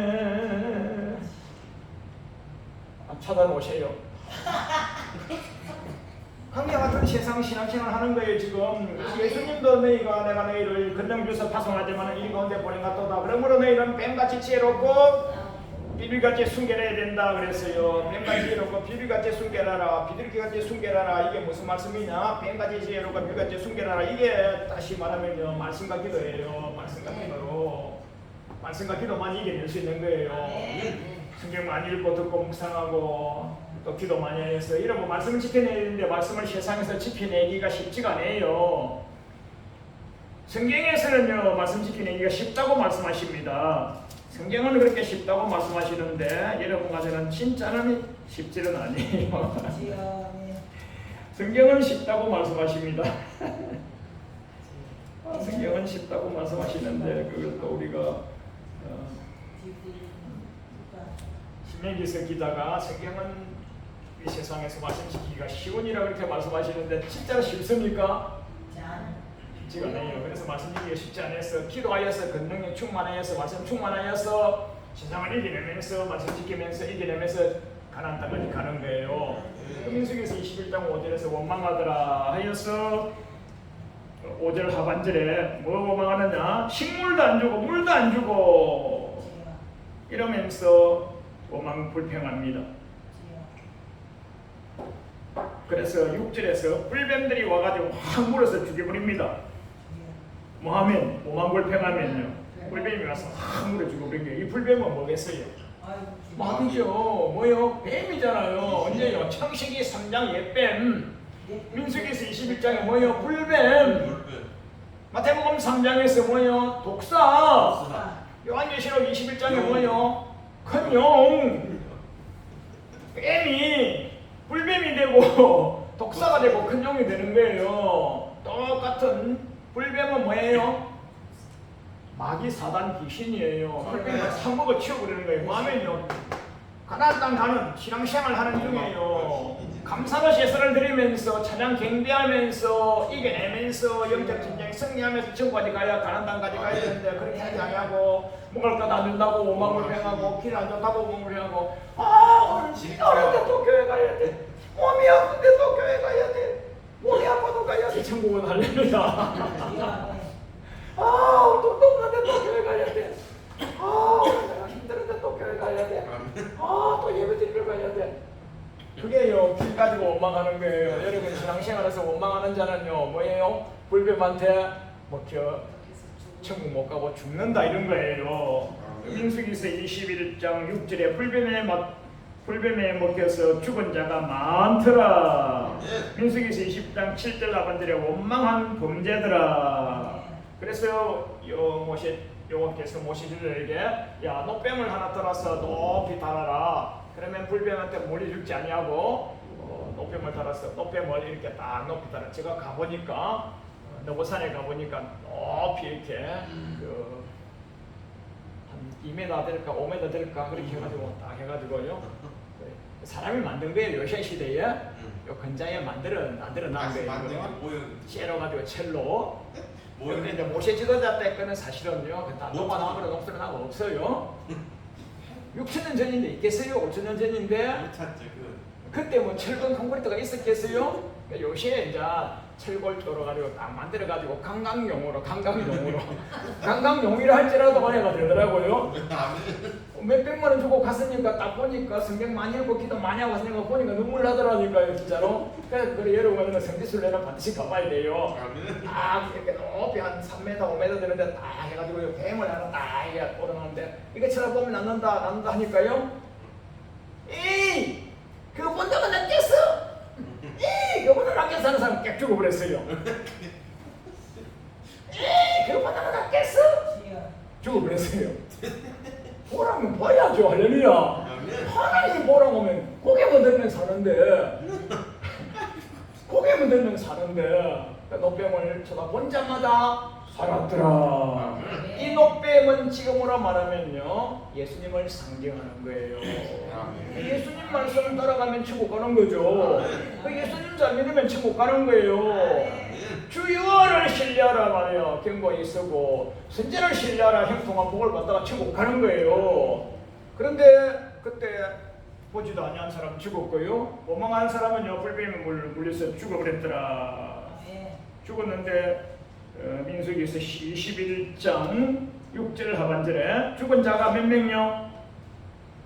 찾아오세요. 광야 같은 세상 신앙생활 하는 거예요 지금. 예수님도 내가 너희를 권능 주서 파송하지만 이 가운데 보낸 것도다. 그러므로 너희는 뱀같이 지혜롭고 비둘기같이 순결해야 된다 그랬어요. 뱀같이 지혜롭고 비둘기같이 순결하라. 비둘기같이 순결하라. 이게 무슨 말씀이냐? 뱀같이 지혜롭고 비둘기같이 순결하라. 이게 다시 말하면요 말씀과 기도예요. 말씀과 기도만 이겨낼 수 있는 거예요. 성경 많이 읽고 듣고 묵상하고 또 기도 많이 해서 이러고 말씀을 지켜내야 되는데 말씀을 세상에서 지켜내기가 쉽지가 않아요. 성경에서는요 말씀 지켜내기가 쉽다고 말씀하십니다. 성경은 그렇게 쉽다고 말씀하시는데 여러분 가서는 진짜는 쉽지는 아니에요. 성경은 쉽다고 말씀하십니다. 성경은 쉽다고 말씀하시는데 그걸 또 우리가 신명기서 기자가 성경은 이 세상에서 말씀지키기가 쉬운이라고 이렇게 말씀하시는데 진짜로 쉽습니까? 쉽지가 않아요. 그래서 말씀지키기가 쉽지 않아서 기도하여서 권능에 충만하여서 말씀 충만하여서 세상을 이겨내면서 말씀 지키면서 이겨내면서 가나안 땅까지 가는 거예요. 민수기서 21장 5절에서 원망하더라 하여서 5절 하반절에 뭐 원망하느냐? 식물도 안 주고 물도 안 주고 이러면서 원망 불평합니다. 그래서 6절에서 뿔뱀들이 와가지고 확 물어서 죽여버립니다. 뭐하면 원망 불평하면요 뿔뱀이 와서 확 물어 죽여버린 거예요. 이 뿔뱀은 뭐겠어요? 마귀죠. 뭐요? 뱀이잖아요. 언제요? 창세기 3장 옛뱀. 민수기에서 21장에 뭐예요? 불뱀. 마태복음 3장에서 뭐예요? 독사. 요한계시록 21장에 뭐예요? 큰 용. 뱀이 불뱀이 되고 독사가 되고 큰 용이 되는 거예요. 똑같은 불뱀은 뭐예요? 마귀 사단 귀신이에요. 그러니까 사먹어 치워버리는 거예요. 뭐하면요? 가나안 땅 가는 신앙생활 하는 중이에요. 감사의 제사를 드리면서 찬양 경배하면서 이겨내면서 영적 전쟁에 승리하면서 천국까지 가야 가나안 땅까지 가야 되는데 그렇게 하지 않냐고 먹을 것 안 준다고 오망을 행하고 길 안 좋다고 오망을 행하고 오늘 비가 오는데 또 교회 가야 돼. 몸이 아픈데 또 교회 가야 돼. 몸이 아파도 가야 돼. 천국은 할렐루야. 돈도 없는데 또 교회 가야 돼. 내가 힘들은데 또 교회 가야 돼. 또 예배 드리러 가야 돼. 그게요, 길 가지고 원망하는 거예요. 여러분 신앙생활에서 원망하는 자는요, 뭐예요? 불뱀한테 먹혀 천국 못 가고 죽는다 이런 거예요. 민수기서 21장 6절에 불뱀에 먹혀서 죽은 자가 많더라. 민수기서 20장 7절 하반절에 원망한 범죄들아. 그래서 여호와께서 모세들에게 야, 노뱀을 하나 들어서 높이 달아라. 그러면 불뱀한테 물이 죽지 아니하고 노뱀을 달아서 노뱀을 이렇게 딱 높이 달아. 제가 가보니까 너보산에 가보니까 높이 이렇게 한 2m 될까 5m 될까 그렇게 해가지고 딱 해가지고요. 사람이 만든 거예요. 요새 시대에 요 근자에 만들어 놨는 거예요. 째려가지고 첼로. 근데 이제 모세 지도자 때 거는 사실은요, 단도가 나무로 녹슬어 나무 없어요. 6,000년 전인데 있겠어요? 5,000년 전인데 그때 뭐 철근 콘크리트가 있었겠어요? 그러니까 요새 이제 철골 쪼러가지고 딱 만들어가지고 강강용으로 강강용이라 할지라도 만해가 되더라고요. 몇백만 원 주고 갔으니까 딱 보니까 성경 많이 읽고 기도 많이 하고 왔으니까 보니까 눈물 나더라니까요, 진짜로. 그래서 그래 여러분은 성지순례는 반드시 가봐야 돼요. 딱 이렇게 높이 한 3m, 5m 되는데 딱 해가지고 뱀을 하나 딱 이렇게 오르는데 이거 쳐다보면 난다 하니까요. 그거 본 적은 안 깼어. 그거는 안 깼어 하는 사람 깨 죽어버렸어요. 그거는 안 깼어. 죽어버렸어요. 보라면 봐야죠. 할렐루야. 하나님이 보라고 하면 고개만 들면 사는데 노뱀을 쳐다본 자마다 살았더라. 이 노뱀은 지금으로 말하면요, 예수님을 상징하는 거예요. 예수님 말씀을 따라가면 천국 가는 거죠. 예수님 잘 믿으면 천국 가는 거예요. 주여를 신뢰하라 말이야. 경고에 있고 선지를 신뢰하라. 형통한 복을 받다가 천국 가는 거예요. 그런데 그때 보지도 아니한 사람 죽었고요. 원망하는 사람은요, 불뱀에 물려서 죽어버렸더라. 죽었는데 민수기에서 21장 6절 하반절에 죽은 자가 몇 명요?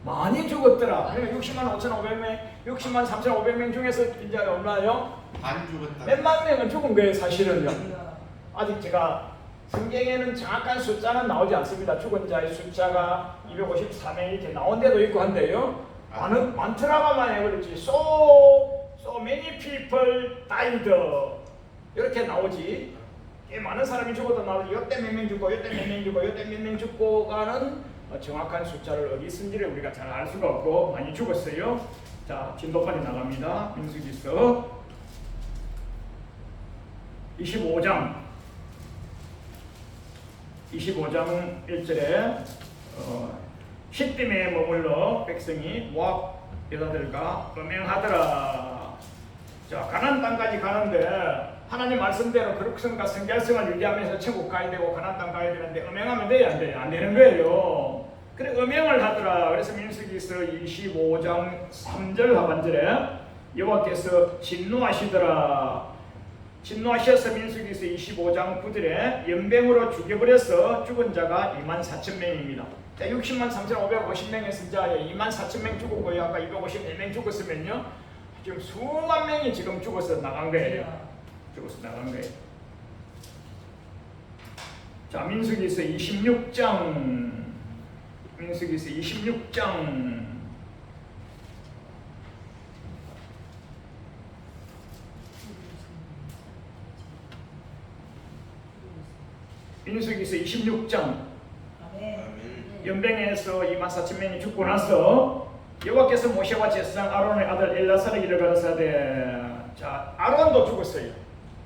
많이 죽었더라. 그러니까 60만 5,500명, 60만 3,500명 중에서 이제 얼마요? 반 죽었다. 몇만 명은 죽은 거예요, 사실은요. 아직 제가 성경에는 정확한 숫자는 나오지 않습니다. 죽은 자의 숫자가 254명 이렇게 나온 데도 있고 한데요. 많더라고만 해버렸지. So many people died. 이렇게 나오지. 꽤 많은 사람이 죽어도 나오지. 요때 몇 명 죽고, 요때 몇 명 죽고, 요때 몇 명 죽고가는 정확한 숫자를 어디 쓴지를 우리가 잘 알 수가 없고 많이 죽었어요. 자, 진도판이 나갑니다. 민수기서 25장 1절에 시딤에 머물러 백성이 모압 여자들과 음행하더라. 자, 가나안 땅까지 가는데 하나님 말씀대로 거룩성과 성결성을 유지하면서 천국 가야 되고 가나안 땅 가야 되는데 음행하면 돼요, 안 돼요? 안 되는 거예요. 그래 음행을 하더라. 그래서 민수기서 25장 3절 하반절에 여호와께서 진노하시더라. 진노하셔서 민수기서 25장 9절에 연병으로 죽여버려서 죽은 자가 24,000명입니다. 60만 3,550명에서 이제 24,000명 죽었고요. 아까 254명 죽었으면요, 지금 수만 명이 지금 죽어서 나간 거예요. 자, 민수기서 26장 민수기서 26장 아멘. 연병에서 24,000명이 죽고 나서 여호와께서 모세와 제사장 아론의 아들 엘라사르에게 가라사대. 자, 아론도 죽었어요.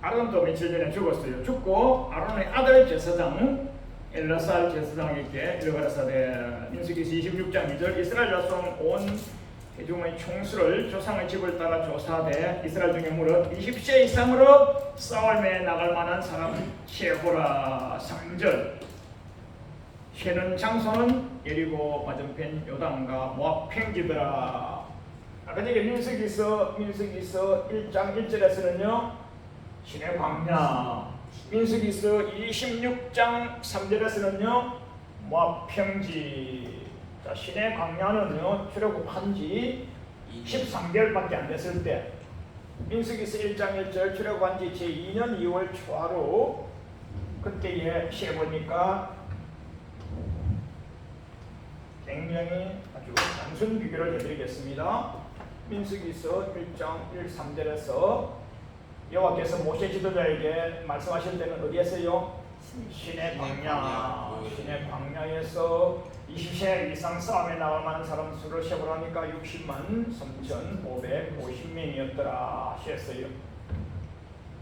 아론도 며칠 전에 죽었어요. 죽고 아론의 아들 제사장 엘라살 제사장에게 가라사대. 민수기서 26장 2절 이스라엘 자손 온 회중의 총수를 조상의 집을 따라 조사하되 이스라엘 중에 무릇 20세 이상으로 싸움에 나갈 만한 사람 세보라. 3절 세는 장소는 예리고 맞은편 요단과 모압 평지더라. 아까 전에 민수기서 1장 1절에서는요 신의 광야, 민수기서 26장 3절에서는요 모압 평지. 자, 신의 광야는요 출애굽한 지 13개월밖에 안 됐을 때 민수기서 1장 1절 출애굽한 지 제2년 2월 초하루 그때에 세보니까 굉장히 아주 단순 비교를 해드리겠습니다. 민수기서 1장 1, 3절에서 여호와께서 모세 지도자에게 말씀하실 때는 어디에서요? 신의 광야, 신의 광야에서 20세 이상 싸움에 나올 만한 사람 수를 세보라니까 60만 3,550명이었더라 하셨어요.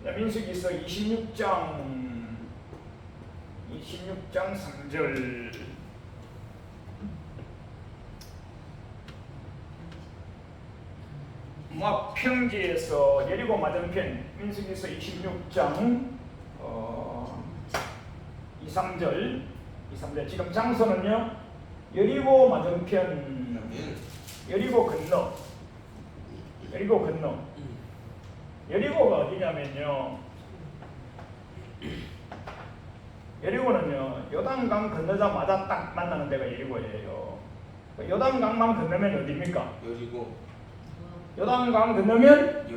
민수기서 26장 3절 모압 평지에서 예리고 맞은편 민수기서 26장 2, 3절 지금 장소는요 여리고 맞은편 여리고 건너 여리고가 어디냐면요 여리고는요 요단강 건너자마자 딱 만나는 데가 여리고예요. 요단강만 건너면 어디입니까? 여리고. 요단강 건너면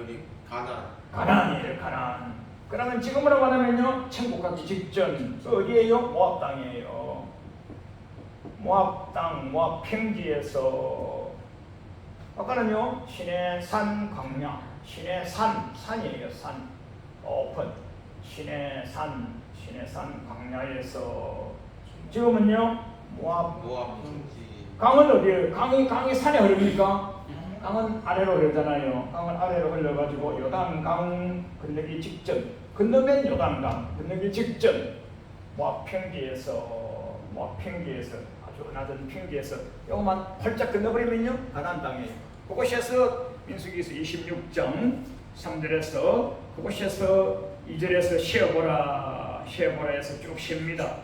가나안. 가나안. 그러면 지금으로 말하면요 천국 가기 직전 어디예요? 모압 땅이에요. 모압 땅, 모압 평지에서 아까는요 신의 산 광야, 신의 산이에요. 산 오픈 신의 산 광야에서 지금은요 모압 평지. 강은 어디예요? 강이 산에 흐릅니까? 강은 아래로 흐르잖아요. 강은 아래로 흘러가지고 요단강 건너기 직전 건너면 요단강 건너기 직전 모압 평지에서 아주 낮은 평지에서 요것만 활짝 건너버리면요 가나안 땅이에요. 그곳에서 민수기서 26장 3절에서 그곳에서 2절에서 쉬어보라에서 쭉 쉽니다.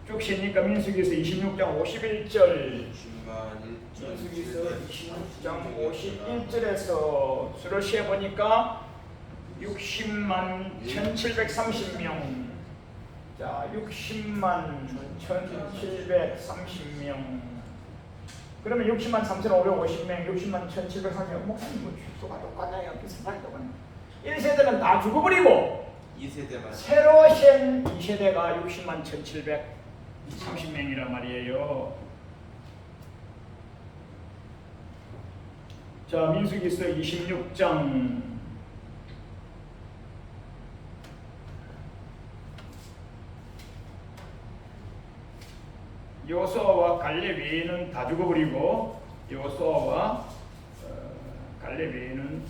쭉 쉬니까 민수기서 26장 51절 민수기서 26장 51절에서 수를 세어보니까 60만 1730명. 자, 60만 1730명. 그러면 60만 3550명, 60만 1730명. 뭐 수가 똑같나요? 비슷하게 똑같나요? 1세대는 다 죽어버리고 2세대만 새로 신 2세대가 60만 1730명이란 말이에요. 자, 민수기서 26장 여호수아와 갈렙 외에는 다 죽어버리고 여호수아와 갈렙 외에는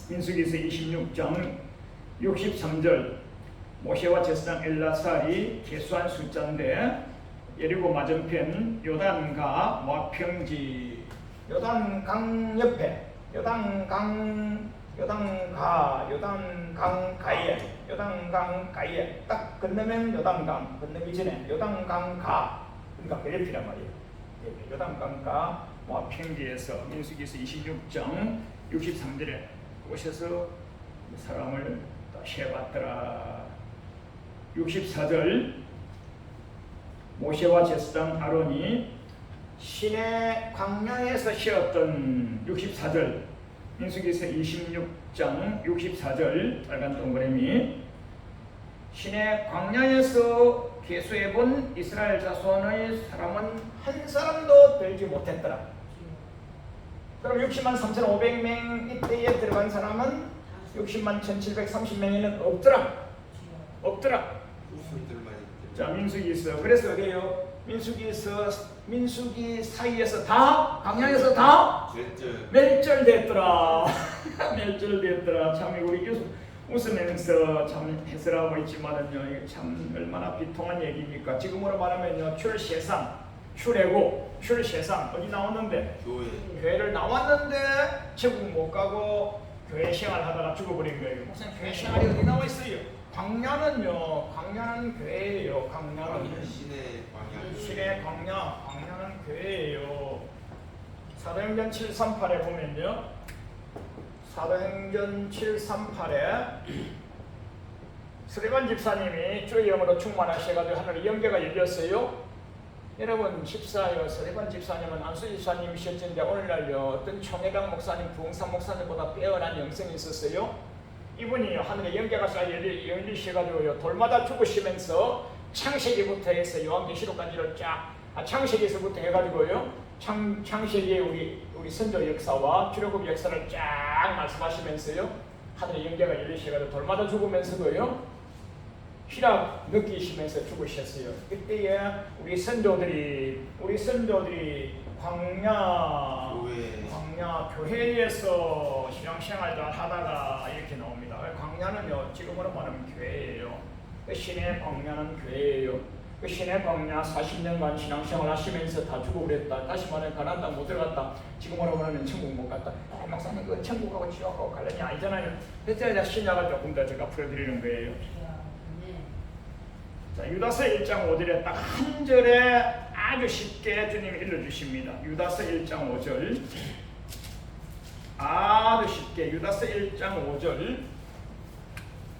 민수기서 26장 63절 모세와 제사장 엘라살이 계수한 숫자인데 예리고 맞은편 요단과 모압 평지 요단강 옆에 요단강 가에 딱 건너면 요단강 건너기 전에 요단강 가 그러니까 그 옆이란 말이에요. 요단강가 모압 평지에서 민수기서 26장 63절에 오셔서 사람을 세봤더라. 64절 모세와 제사장 아론이 신의 광야에서 쉬었던 64절 민수기서 26장 64절 빨간 동그라미 신의 광야에서 계수해본 이스라엘 자손의 사람은 한 사람도 되지 못했더라. 그럼 60만 3,500명 이때에 들어간 사람은 60만 1,730명에는 없더라. 후손들만 있기 자, 때문에. 민수기서. 그래서 어디에요? 민수기 사이에서 다 강량에서 다 멸절. 멸절됐더라. 멸절됐더라. 참 우리 웃으면서 참 해설하고 있지만은요, 이게 참 얼마나 비통한 얘기입니까? 지금으로 말하면요, 출세상, 출애고, 출세상 어디 나왔는데? 교회. 교회를 나왔는데 천국 못 가고 교회 생활하다가 죽어버린 거예요. 목사님 교회 생활이 어디 나와 있어요? 광야는요, 광야는 교회예요. 광야는 신의 광야. 신의 광야는 교회예요. 사도행전 738에 보면요, 사도행전 738에 스데반 집사님이 주의 영으로 충만하셔가지고 하늘의 영계가 열렸어요. 여러분 집사요, 스데반 집사님은 안수 집사님이셨는데 오늘날요 어떤 청해당 목사님, 부흥산 목사님보다 빼어난 영성이 있었어요. 이분이 하늘의 영계가 열리셔가지고요 돌마다 죽으시면서 창세기부터 해서 요한계시록까지를 창세기에서부터 해가지고요 창세기의 우리 선조 역사와 출애굽 역사를 쫙 말씀하시면서요 하늘의 영계가 열리셔가지고 돌마다 죽으면서도요 희락 느끼시면서 죽으셨어요. 그때에 우리 선조들이 광야 교회에서 신앙생활도 하다가 이렇게 나옵니다. 광야는요 지금으로 말하면 교회예요. 그 신의 광야는 교회예요. 그 신의 광야 40년간 신앙생활 하시면서 다 죽어버렸다. 다시 말하면 가나안 땅 못 들어갔다. 지금으로 말하면 천국 못 갔다. 목사님 그 천국하고 지옥하고 관련이 아니잖아요. 그래서 신약을 조금 더 제가 풀어드리는 거예요. 자, 유다서 1장 5절에 딱 한 절에 아주 쉽게 주님이 일러주십니다. 유다서 1장 5절 아주 쉽게 유다서 1장 5절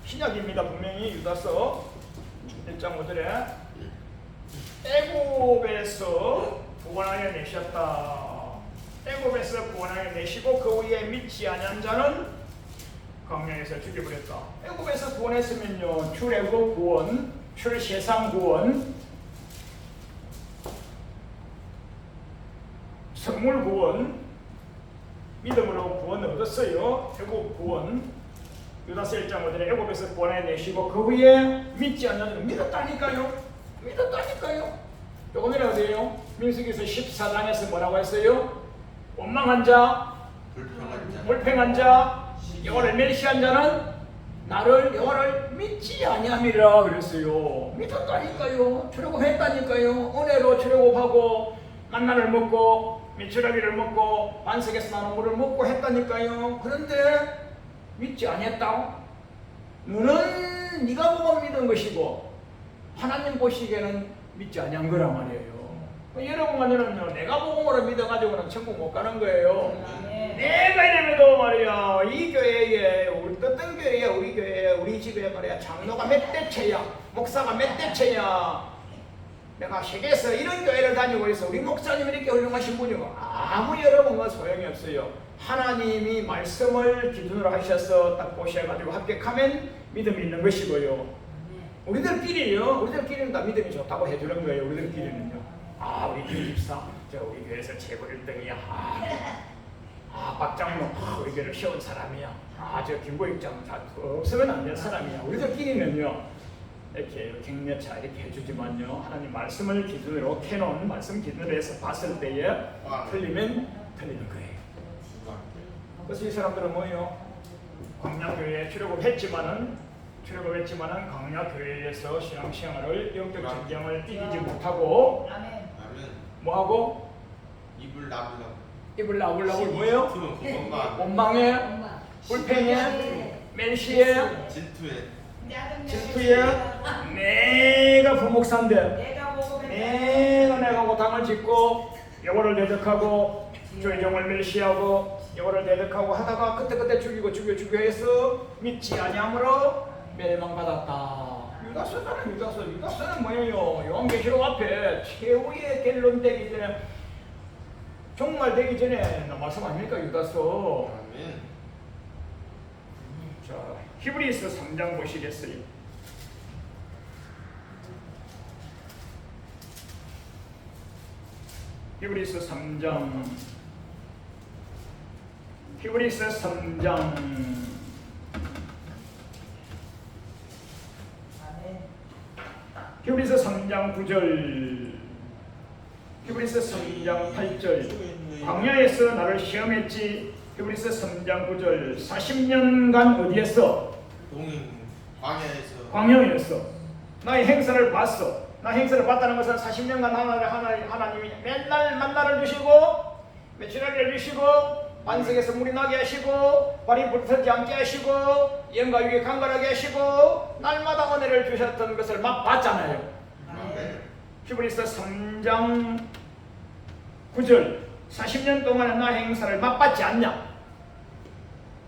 신약입니다. 분명히 유다서 1장 5절에 애굽에서 구원하여 내셨다. 애굽에서 구원하여 내시고 그 위에 믿지 아니한 자는 광야에서 죽여버렸다. 애굽에서 구원했으면요 출애굽 구원, 출세상 구원, 성물 구원, 믿음으로 구원을 얻었어요. 애굽 구원. 유다서 1장 5절에 애굽에서 구원해 내시고 그 위에 믿지 않는 믿었다니까요. 조금 전에 어디에요? 민수기서 14장에서 뭐라고 했어요? 원망한 자, 불평한 자, 여호와를 멸시한 자는 나를 여호와를 믿지 아니함이라 그랬어요. 믿었다니까요. 출애굽했다니까요. 은혜로 출애굽하고 만나를 먹고 미추라기를 먹고 반석에서 나는 물을 먹고 했다니까요. 그런데 믿지 아니했다. 너는 네가 보고 믿은 것이고 하나님 보시기에는 믿지 아니한 거란 말이에요. 여러분은요 내가 복음으로 믿어가지고는 천국 못 가는 거예요. 내가 이래도 말이야 이 교회에 어떤 교회에 우리 교회에 우리 집에 말이야 장로가 몇 대째야, 목사가 몇 대째야. 내가 세계에서 이런 교회를 다니고 있어. 우리 목사님이 이렇게 훌륭하신 분이고 아무 여러분과 소용이 없어요. 하나님이 말씀을 기준으로 하셔서 딱 보셔가지고 합격하면 믿음이 있는 것이고요. 우리들끼리는 다 믿음이 좋다고 해주는 거예요. 우리들끼리는요. 우리 김집사 저 우리 교회에서 최고 1등이야. 박장로 우리 교회를 세운 사람이야. 저 김고익장 없으면 안 될 사람이야. 우리들끼리는요 이렇게 격려차 이렇게 해주지만요 하나님 말씀을 기준으로 캐논 말씀 기준으로 해서 봤을 때에 틀리면 틀리는 거예요. 그래서 이 사람들은 뭐예요? 광야교회에 출애굽했지만은 광야교회에서 신앙생활을 영적 전쟁을 이기지 못하고 뭐하고? 입을 나불라고 뭐예요? 원망에, 불평에, 멸시에, 질투에 내가 부목사인데 내가 고탕을 짓고 여호와를 대적하고 주의 종을 멸시하고 여호와를 대적하고 하다가 그때 죽이고 해서 믿지 아니함으로 멸망받았다. 유다서는 뭐예요? 요한계시록 앞에 최후의 결론 되기 전에 정말 되기 전에 말씀 아닙니까 유다서? 자, 히브리서 3장 보시겠어요? 히브리서 3장 히브리서 3장 9절, 히브리서 3장 8절. 광야에서 나를 시험했지. 히브리서 3장 9절. 40년간 어디에서? 동인 광야에서. 광야에서 나의 행사를 봤어. 나 행사를 봤다는 것은 40년간 하나님이 맨날 만나를 주시고 며칠을 주시고 반석에서 물이 나게 하시고 발이 불타지 않게 하시고 영과 위에 강건하게 하시고 날마다 은혜를 주셨던 것을 막 봤잖아요. 히브리서 3장 9절. 40년 동안에 나 행사를 맛봤지 않냐?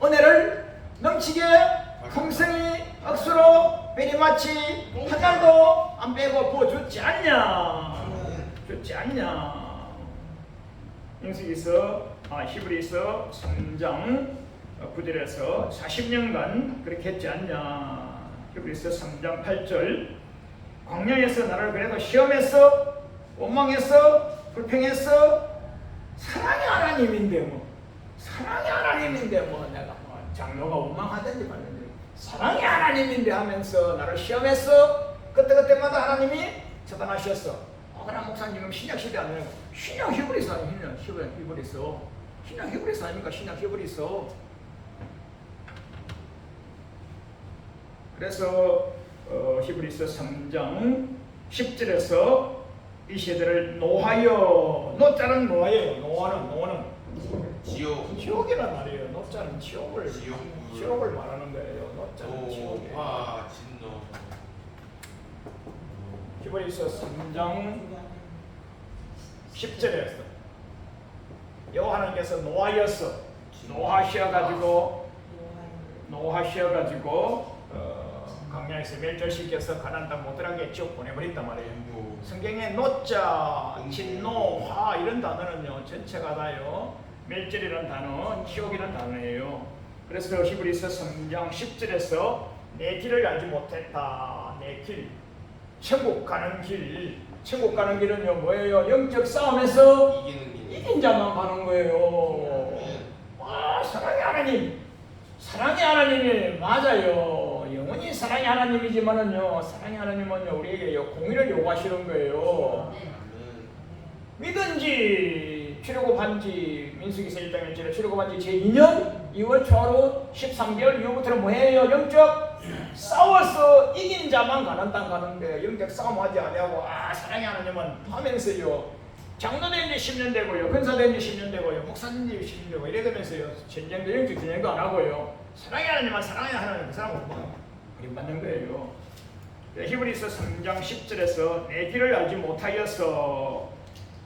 은혜를 넘치게 풍성히 억수로 베리마치 한 날도 안 빼고 부어줬지 않냐? 줬지 않냐? 히브리서 3장 9절에서 40년간 그렇게 했지 않냐? 히브리서 3장 8절. 광야에서 나를 그래도 시험했어, 원망했어, 불평했어. 사랑의 하나님인데 내가 장로가 원망하든지 말든지 사랑의 하나님인데 하면서 나를 시험했어. 그때마다 하나님이 처단하셨어. 그럼 목사님은 신약 시대 아니고 신약 히브리서 아닙니까? 신약 히브리서 아닙니까? 신약 히브리서. 그래서 히브리서 3장 10절에서 이 시대를 노하여, 노자는 노하여요. 노는 지옥이란 말이에요. 노자는 지옥을 말하는 거예요. 노자는 지옥이에요. 노화 진노. 히브리서 3장 10절에서 여호와 하나님께서 노하셔가지고 광야에서 멸절시켜서 가나안 땅 못 들어가게 지옥 보내버렸단 말이에요. 성경에 노자, 진노, 화 이런 단어는요 전체가 다요 멸절이라는 단어, 지옥이라는 단어예요. 그래서 히브리서 3장 10절에서 내 길을 알지 못했다. 내 길, 천국 가는 길은요 뭐예요? 영적 싸움에서 이긴 자만 가는 거예요. 와, 사랑의 하나님이 맞아요. 영원히 사랑의 하나님이지만은요, 사랑의 하나님은요 우리에게 공의를 요구하시는 거예요. 믿은지 출애굽한지 민수기서 1장 1절에 출애굽한지 제2년 2월 초하루 13개월 이후부터는 뭐예요? 영적 싸워서 이긴 자만 가는 땅 가는데 영적 싸움하지 아니하고 사랑의 하나님은 하면서요 장로된 지 10년 되고요, 근사된 지 10년 되고요, 목사된 지 10년 되고 이래 되면서요 전쟁도 영적 전쟁도 안 하고요 사랑의 하나님은 사랑의 하나님 그 사람은 버림받는 거예요. 히브리서 3장 10절에서 내 길을 알지 못하여서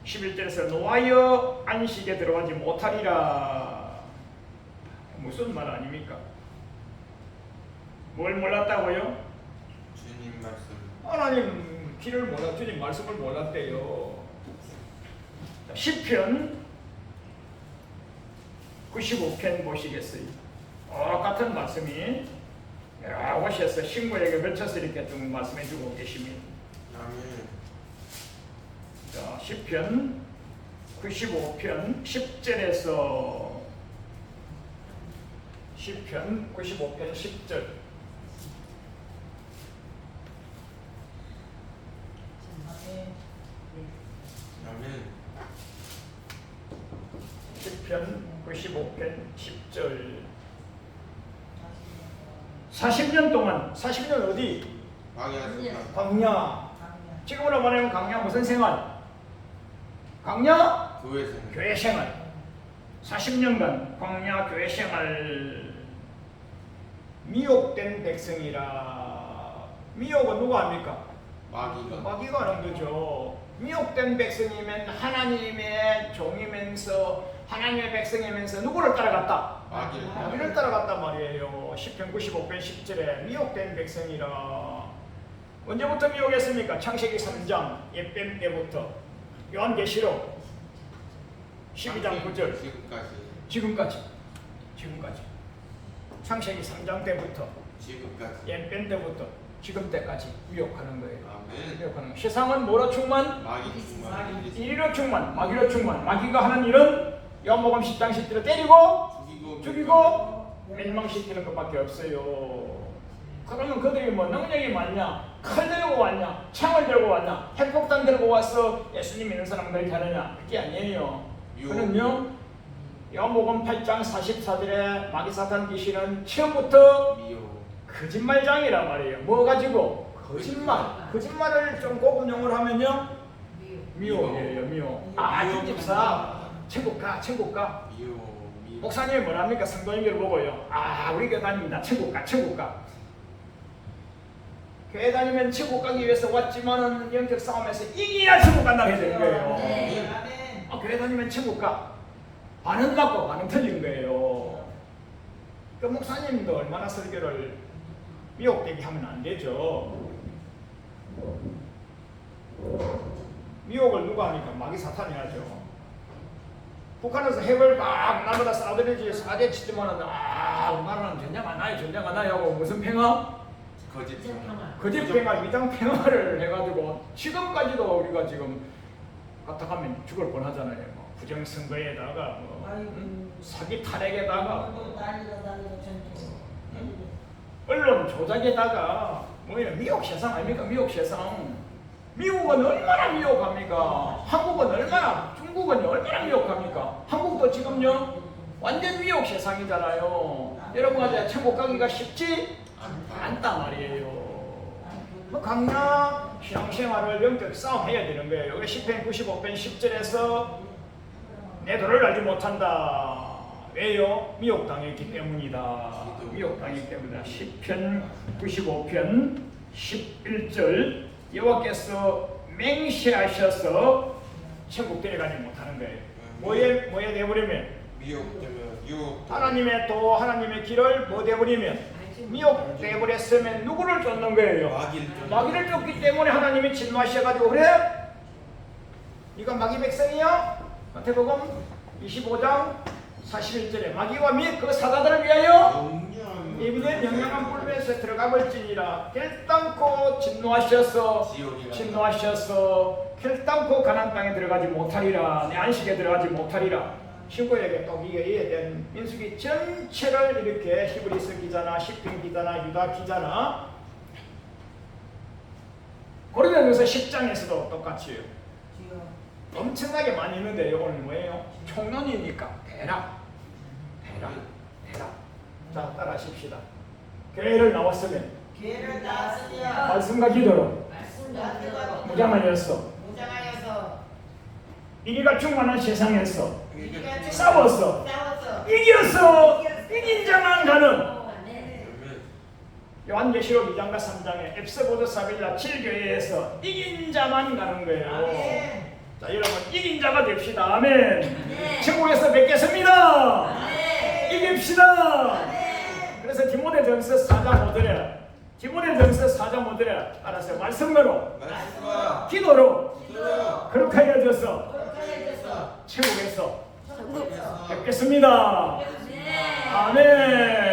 11절에서 노하여 안식에 들어가지 못하리라. 무슨 말 아닙니까? 뭘 몰랐다고요? 주님 말씀. 하나님 길을 몰랐, 주님 말씀을 몰랐대요. 시편 95편 보시겠어요? 같은 말씀이 여러 곳에서 신부에게 걸쳐서 이렇게 좀 말씀해주고 계십니다. 자, 시편 95편 10절에서 시편 95편 10절. 시편 95편 10절. 40년 동안, 40년 어디? 광야. 지금으로 말하면 광야 무슨 생활? 광야? 교회 생활. 40년간 광야 교회 생활. 미혹된 백성이라. 미혹은 누가 합니까? 마귀가 하는 거죠. 미혹된 백성이면 하나님의 종이면서 하나님의 백성이면서 누구를 따라갔다? 마귀를 따라갔단 말이에요. 시편 95편 10절에 미혹된 백성이라. 언제부터 미혹했습니까? 창세기 3장 옛뱀 때부터 요한계시록 12장 9절 지금까지 창세기 3장 때부터 옛뱀 때부터 지금 때까지 미혹하는 거예요. 미혹하는 거예요. 세상은 뭐로 충만? 이리로 충만, 마귀로 충만. 마귀가 하는 일은 요한복음 10장 10절에 때리고 죽이고 멸망시키는 것밖에 없어요. 그러면 그들이 뭐 능력이 많냐? 칼 들고 왔냐? 창을 들고 왔냐? 핵폭탄 들고 와서 예수님 믿는 사람 그렇게 하느냐? 그게 아니에요. 그는요 요한복음 8장 44절에 마귀사탄 귀신은 처음부터 미요. 거짓말장이란 말이에요. 뭐 가지고? 거짓말을 좀 고급 용어로 하면요 미혹이에요. 미혹. 아 주집사 천국 가 미요. 목사님이 뭐랍니까? 성도님들 보고요. 아 우리 교회 다닙니다. 천국 가 교회 다니면 천국 가기 위해서 왔지만은 영적 싸움에서 이기야 천국 간다고 해야 되는 거예요. 네. 교회 다니면 천국 가. 반은 맞고 반은 틀린 거예요. 그 목사님도 얼마나 설교를 미혹되게 하면 안 되죠. 미혹을 누가 하니까 마귀 사탄이 하죠. 북한에서 핵을 막 나보다 쏴대지 쏴대 치지만은 우리나라는 전쟁 안 나요 하고 무슨 평화? 거짓 평화, 위장 평화를 해가지고 지금까지도 우리가 지금 까딱하면 죽을 뻔하잖아요. 뭐 부정선거에다가 뭐 사기 탈핵에다가 언론 조작에다가 뭐예요? 미혹 세상 아닙니까? 미혹 세상. 미국은 얼마나 미혹합니까? 한국은 얼마나, 중국은 얼마나 미혹합니까? 한국도 지금요 완전 미혹 세상이잖아요. 여러분한테 천국 가기가 쉽지 않단 말이에요. 뭐 강력 신앙생활을 영적 싸움 해야 되는 거예요. 여기 시편 95편 10절에서 내 도를 알지 못한다. 왜요? 미혹당했기 때문이다. 미혹당했기 때문이다. 시편 95편 11절 여호와께서 맹세하셔서 천국 데려가지 못하는 거예요. 뭐에 내버리면? 미혹되면 유혹. 하나님의 길을 뭐 되버리면? 미혹되버렸으면 누구를 쫓는 거예요? 마귀를 쫓기 때문에 하나님이 진노하셔가지고 그래? 네가 마귀 백성이야? 마태복음 25장 41절에 마귀와 및 그 사자들을 위하여 예비된 명령한 뿔에서 들어가 볼지니라. 결단코 진노하셔서 결단코 가나안 땅에 들어가지 못하리라. 내 안식에 들어가지 못하리라. 신구에게 또 이에 대한 민수기 전체를 이렇게 히브리서 기자나 시편 기자나 유다 기자나 고린도전서 10장에서도 똑같이요. 엄청나게 많이 있는데 이거는 뭐예요? 총론이니까 대라. 자, 따라하십시다. 교회를 나왔으면 말씀과 기도로 무장하였어. 이기가 충만한 세상에서 싸웠어. 이겼어. 이긴 자만 가는. 요한계시록 2장과 3장에 앱스보드 사빌라 7교회에서 이긴 자만 가는 거예요. 자, 여러분 이긴 자가 됩시다. 아멘. 천국에서 뵙겠습니다. 이깁시다. 그래서 디모데전서 4장 5절에 따라서 말씀으로 기도로 그렇게 하여져서 천국에서 뵙겠습니다. 아멘.